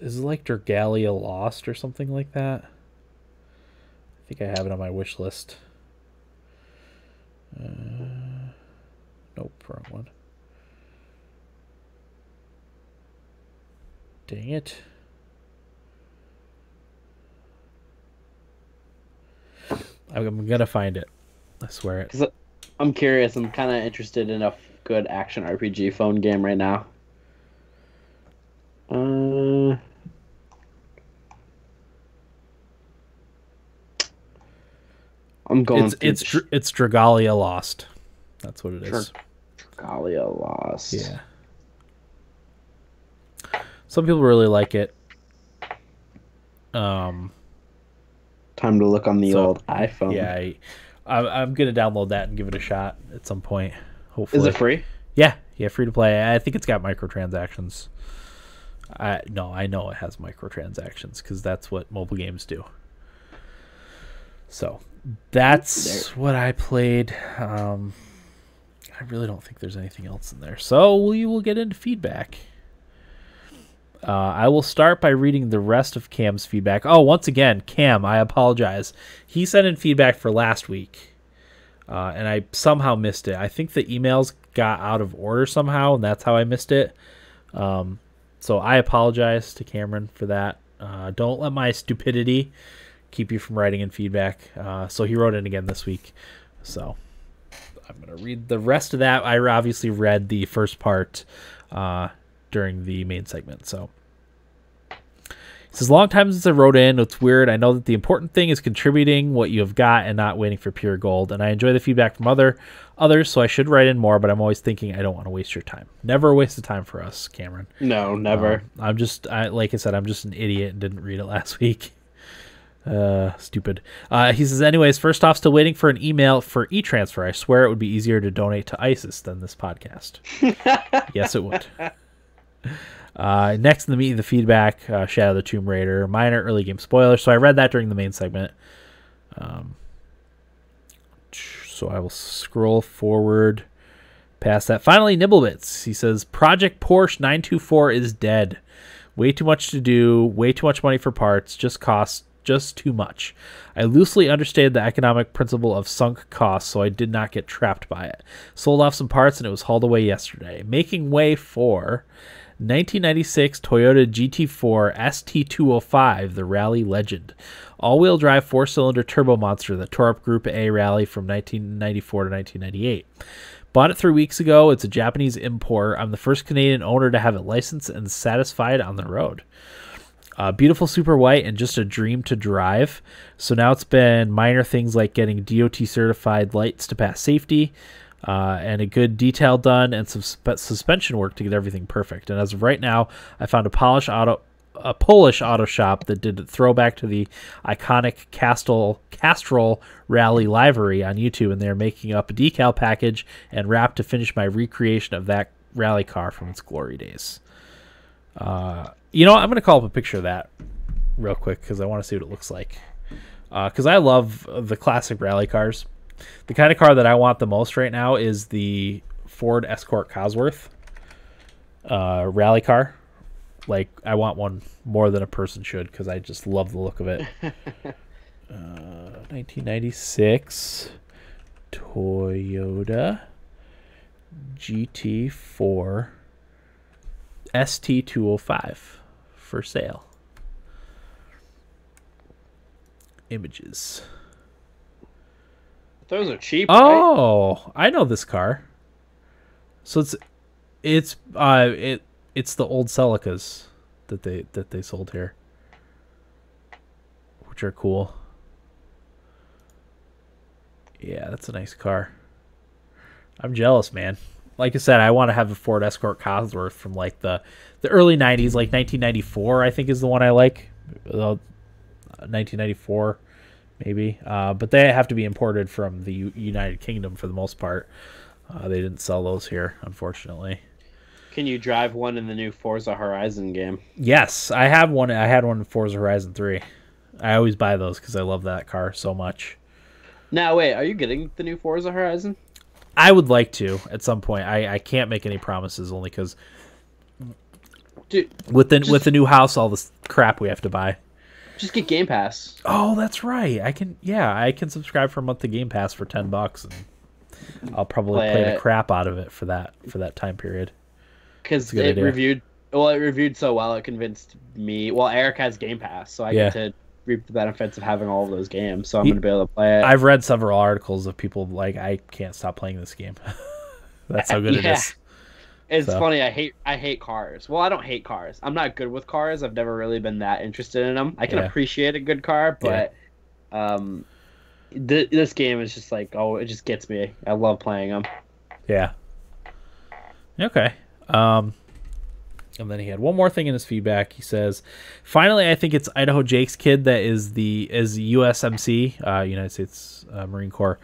Is it like Dragalia Lost or something like that? I think I have it on my wish list. Nope, wrong one. Dang it. I'm gonna find it. I swear it. 'Cause I'm curious. I'm kind of interested in a good action RPG phone game right now. I'm going. It's Dragalia Lost. That's what it is. Dragalia Lost. Yeah. Some people really like it. Time to look on the old iPhone. Yeah, I'm gonna download that and give it a shot at some point. Hopefully. Is it free? Yeah, free to play. I think it's got microtransactions. I know it has microtransactions because that's what mobile games do. So that's what I played. I really don't think there's anything else in there. So we will get into feedback. I will start by reading the rest of Cam's feedback. Oh, once again, Cam, I apologize. He sent in feedback for last week, and I somehow missed it. I think the emails got out of order somehow, and that's how I missed it. So I apologize to Cameron for that. Don't let my stupidity keep you from writing in feedback. So he wrote in again this week. So I'm going to read the rest of that. I obviously read the first part during the main segment. So it says, long time since I wrote in. It's weird. I know that the important thing is contributing what you have got and not waiting for pure gold. And I enjoy the feedback from others, so I should write in more, but I'm always thinking I don't want to waste your time. Never a waste of time for us, Cameron. No, never. Like I said, I'm just an idiot and didn't read it last week. Stupid. He says, anyways, first off, still waiting for an email for e-transfer. I swear it would be easier to donate to ISIS than this podcast. Yes, it would. Next in the feedback, Shadow of the Tomb Raider, minor early game spoiler. So I read that during the main segment. So I will scroll forward past that. Finally, Nibblebits. He says, Project Porsche 924 is dead. Way too much to do, way too much money for parts, just costs just too much. I loosely understand the economic principle of sunk costs, so I did not get trapped by it. Sold off some parts and it was hauled away yesterday. Making way for 1996 Toyota GT4 ST205, the Rally Legend. All-wheel drive 4-cylinder turbo monster that tore up Group A Rally from 1994 to 1998. Bought it 3 weeks ago. It's a Japanese import. I'm the first Canadian owner to have it licensed and satisfied on the road. Beautiful super white and just a dream to drive. So now it's been minor things like getting DOT certified lights to pass safety, and a good detail done and some suspension work to get everything perfect. And as of right now, I found a Polish auto shop that did a throwback to the iconic Castrol Rally livery on YouTube, and they're making up a decal package and wrap to finish my recreation of that rally car from its glory days. I'm going to call up a picture of that real quick because I want to see what it looks like. Because I love the classic rally cars. The kind of car that I want the most right now is the Ford Escort Cosworth rally car. Like, I want one more than a person should because I just love the look of it. 1996 Toyota GT4 ST205 for sale. Images. Those are cheap. Oh, right? I know this car. So it's the old Celicas that they sold here, which are cool. Yeah, that's a nice car. I'm jealous, man. Like I said, I want to have a Ford Escort Cosworth from like the early 90s, like 1994, I think is the one I like. 1994, maybe. But they have to be imported from the United Kingdom for the most part. They didn't sell those here, unfortunately. Can you drive one in the new Forza Horizon game? Yes, I have one. I had one in Forza Horizon 3. I always buy those because I love that car so much. Now, wait, are you getting the new Forza Horizon? I would like to at some point. I can't make any promises only because with the new house, all this crap we have to buy. Just get Game Pass. Oh, that's right. I can subscribe for a month to Game Pass for $10, and I'll probably play the crap out of it for that time period. Because it reviewed so well, it convinced me. Well, Eric has Game Pass, so I get to reap the benefits of having all of those games. So I'm going to be able to play it. I've read several articles of people like, I can't stop playing this game. That's how good it is. It's funny. I hate cars. Well, I don't hate cars. I'm not good with cars. I've never really been that interested in them. I can appreciate a good car, but this game is just like, it just gets me. I love playing them. Yeah. Okay. And then he had one more thing in his feedback. He says, "Finally, I think it's Idaho Jake's kid that is USMC, United States Marine Corps,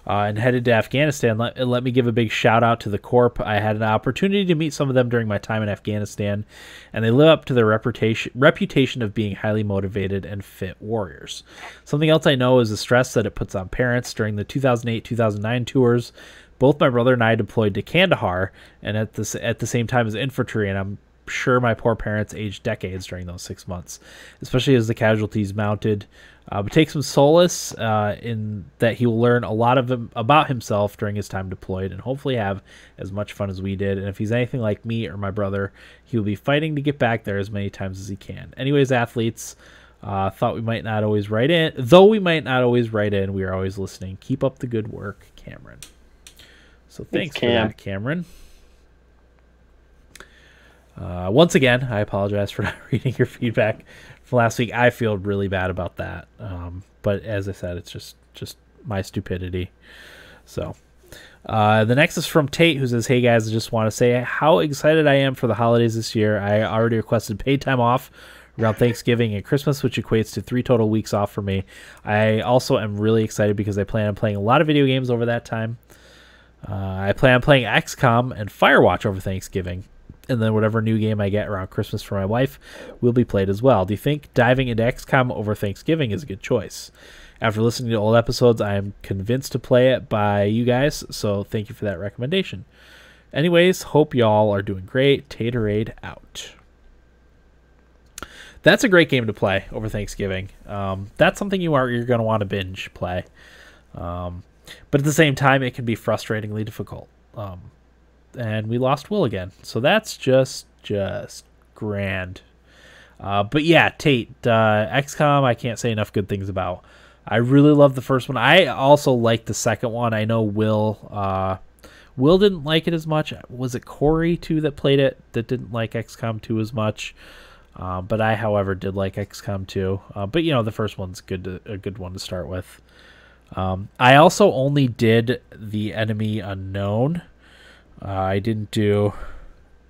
and headed to Afghanistan. Let me give a big shout out to the Corp. I had an opportunity to meet some of them during my time in Afghanistan, and they live up to their reputation of being highly motivated and fit warriors. Something else I know is the stress that it puts on parents during the 2008-2009 tours. Both my brother and I deployed to Kandahar, and at the same time as infantry, and I'm sure my poor parents aged decades during those 6 months, especially as the casualties mounted. But take some solace in that he will learn a lot about himself during his time deployed, and hopefully have as much fun as we did. And if he's anything like me or my brother, he will be fighting to get back there as many times as he can. Anyways, athletes, thought we might not always write in, though we might not always write in, we are always listening. Keep up the good work, Cameron." So thanks for that, Cameron. Once again, I apologize for not reading your feedback from last week. I feel really bad about that. But as I said, it's just my stupidity. So the next is from Tate, who says, "Hey guys, I just want to say how excited I am for the holidays this year. I already requested paid time off around Thanksgiving and Christmas, which equates to 3 total weeks off for me. I also am really excited because I plan on playing a lot of video games over that time. I plan on playing XCOM and Firewatch over Thanksgiving. And then whatever new game I get around Christmas for my wife will be played as well. Do you think diving into XCOM over Thanksgiving is a good choice? After listening to old episodes, I am convinced to play it by you guys, so thank you for that recommendation. Anyways, hope y'all are doing great. Taterade out." That's a great game to play over Thanksgiving. That's something you're going to want to binge play. But at the same time, it can be frustratingly difficult. And we lost Will again, so that's just grand. But yeah, Tate, XCOM, I can't say enough good things about. I really love the first one. I also like the second one. I know Will didn't like it as much. Was it Corey too that played it that didn't like XCOM 2 as much? But I, however, did like XCOM 2. But the first one's a good one to start with. I also only did the Enemy Unknown. I didn't do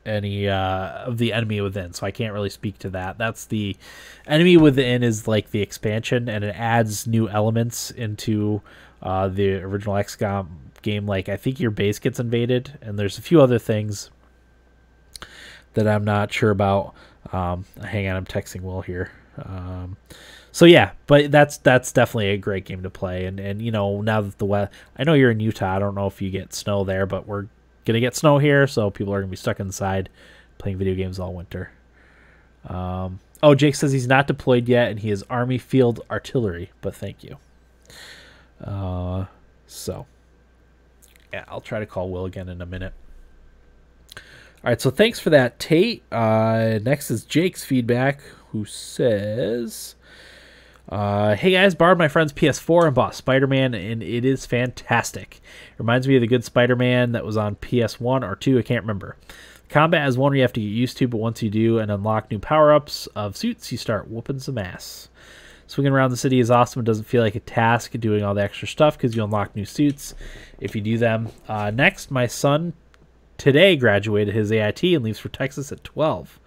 any of the Enemy Within, so I can't really speak to that. That's the Enemy Within is like the expansion, and it adds new elements into the original XCOM game. Like, I think your base gets invaded, and there's a few other things that I'm not sure about. Hang on, I'm texting Will here. So yeah, but that's definitely a great game to play. And now that the weather, I know you're in Utah. I don't know if you get snow there, but we're gonna get snow here, so people are gonna be stuck inside playing video games all winter. Oh, Jake says he's not deployed yet, and he is Army Field Artillery, but thank you. So, yeah, I'll try to call Will again in a minute. All right, so thanks for that, Tate. Next is Jake's feedback, who says, hey guys, borrowed my friend's PS4 and bought Spider-Man, and it is fantastic. It reminds me of the good Spider-Man that was on PS1 or 2, I can't remember. Combat is one where you have to get used to, but once you do and unlock new power-ups of suits, you start whooping some ass. Swinging around the city is awesome. It doesn't feel like a task doing all the extra stuff because you unlock new suits if you do them. Next, my son today graduated his AIT and leaves for Texas at 12.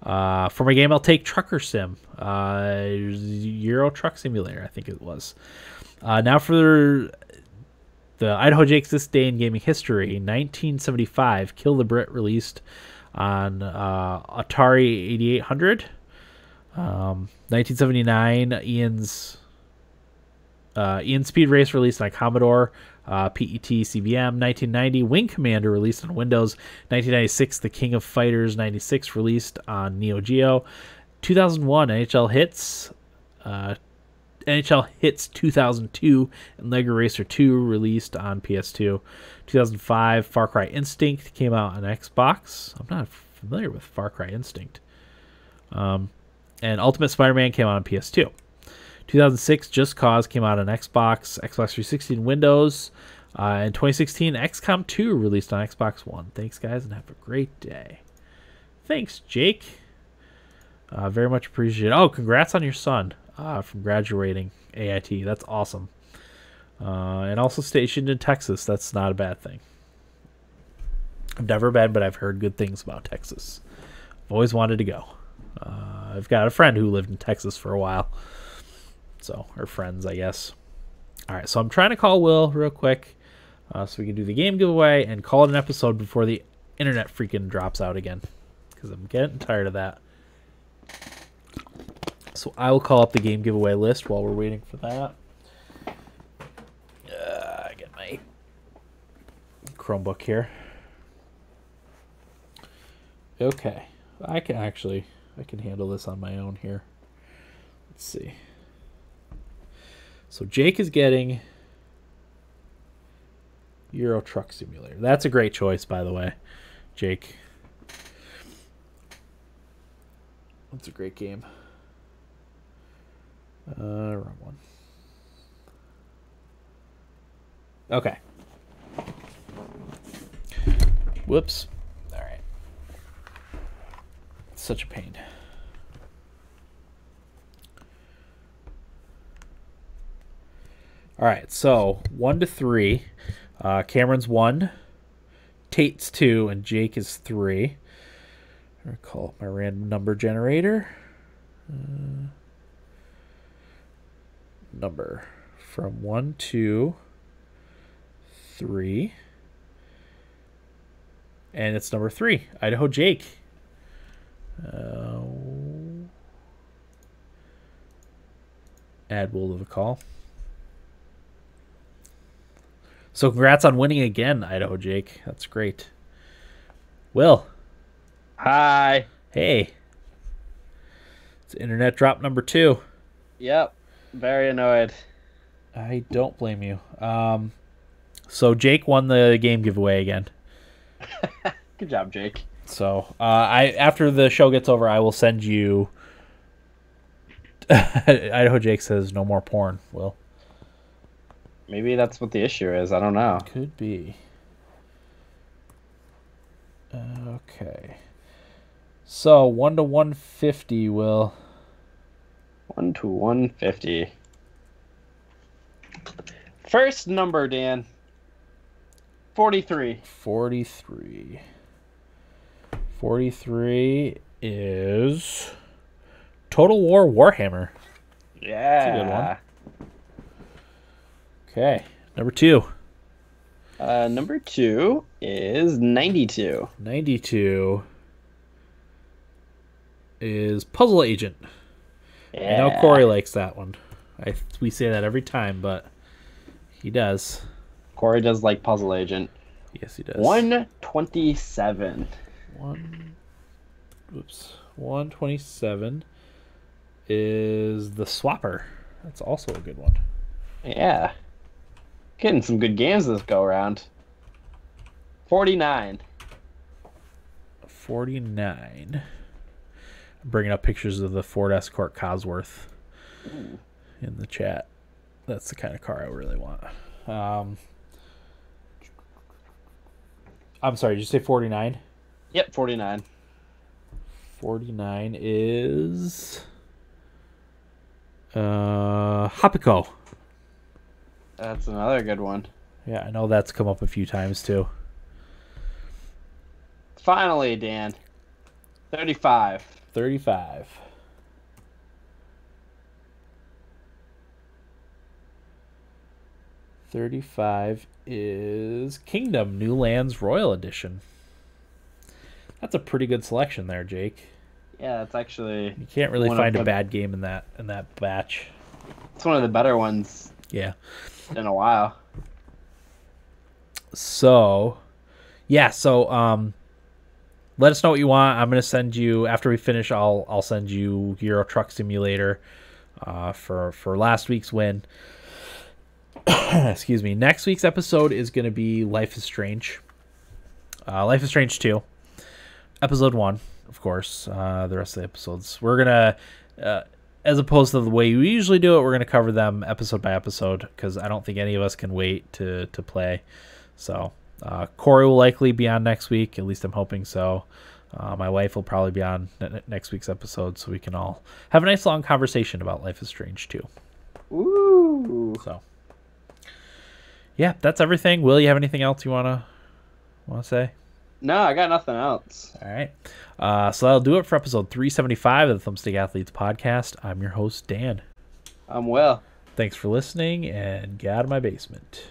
For my game, I'll take Trucker Sim. Euro Truck Simulator, I think it was. Now for the Idaho Jakes This Day in Gaming History. 1975, Kill the Brit released on Atari 8800. 1979, Ian's Speed Race released on Commodore PET CBM. 1990, Wing Commander released on Windows. 1996, The King of Fighters 96 released on Neo Geo. 2001, NHL Hits 2002 and Lego Racer 2 released on PS2. 2005, Far Cry Instinct came out on Xbox. I'm not familiar with Far Cry Instinct. And Ultimate Spider-Man came out on PS2. 2006, Just Cause came out on Xbox, Xbox 360, and Windows. In 2016, XCOM 2 released on Xbox One. Thanks, guys, and have a great day. Thanks, Jake. Very much appreciated. Oh, congrats on your son from graduating AIT. That's awesome. And also stationed in Texas. That's not a bad thing. I've never been, but I've heard good things about Texas. I've always wanted to go. I've got a friend who lived in Texas for a while. So, or friends, I guess. All right, so I'm trying to call Will real quick so we can do the game giveaway and call it an episode before the internet freaking drops out again, because I'm getting tired of that. So I will call up the game giveaway list while we're waiting for that. I get my Chromebook here. Okay, I can handle this on my own here. Let's see. So Jake is getting Euro Truck Simulator. That's a great choice, by the way, Jake. That's a great game. Wrong one. Okay. Whoops. All right. Such a pain. All right, so 1 to 3. Cameron's 1, Tate's 2, and Jake is 3. I'm going to call up my random number generator. Number from 1 to 3. And it's number 3, Idaho Jake. Add Will to the call. So congrats on winning again, Idaho Jake. That's great. Will. Hi. Hey. It's internet drop number 2. Yep. Very annoyed. I don't blame you. So Jake won the game giveaway again. Good job, Jake. So after the show gets over, I will send you. Idaho Jake says no more porn. Will. Maybe that's what the issue is. I don't know. Could be. Okay. So 1 to 150, Will. 1 to 150. First number, Dan. 43. 43. 43 is Total War Warhammer. Yeah. That's a good one. Okay, number 2. Number 2 is 92. 92 is Puzzle Agent. Yeah. I know Corey likes that one. We say that every time, but he does. Corey does like Puzzle Agent. Yes, he does. 127. 127 is the Swapper. That's also a good one. Yeah. Getting some good games this go around. 49. 49. I'm bringing up pictures of the Ford Escort Cosworth in the chat. That's the kind of car I really want. I'm sorry, did you say 49? Yep, 49. 49 is Hapiko. That's another good one. Yeah, I know that's come up a few times too. Finally, Dan. 35. 35. $35 is Kingdom New Lands Royal Edition. That's a pretty good selection there, Jake. Yeah, it's actually... You can't really find a bad game in that batch. It's one of the better ones. Yeah. In a while. So, yeah, so let us know what you want. I'm going to send you, after we finish, I'll send you Euro Truck Simulator for last week's win. Excuse me. Next week's episode is going to be Life is Strange. Life is Strange 2. Episode 1, of course. The rest of the episodes. We're going to, as opposed to the way we usually do it, we're going to cover them episode by episode because I don't think any of us can wait to play. So, Corey will likely be on next week. At least I'm hoping so. My wife will probably be on next week's episode so we can all have a nice long conversation about Life is Strange 2. Ooh. So, yeah, that's everything. Will, you have anything else you want to say? No, I got nothing else. All right. So that'll do it for episode 375 of the Thumbstick Athletes podcast. I'm your host, Dan. I'm Will. Thanks for listening, and get out of my basement.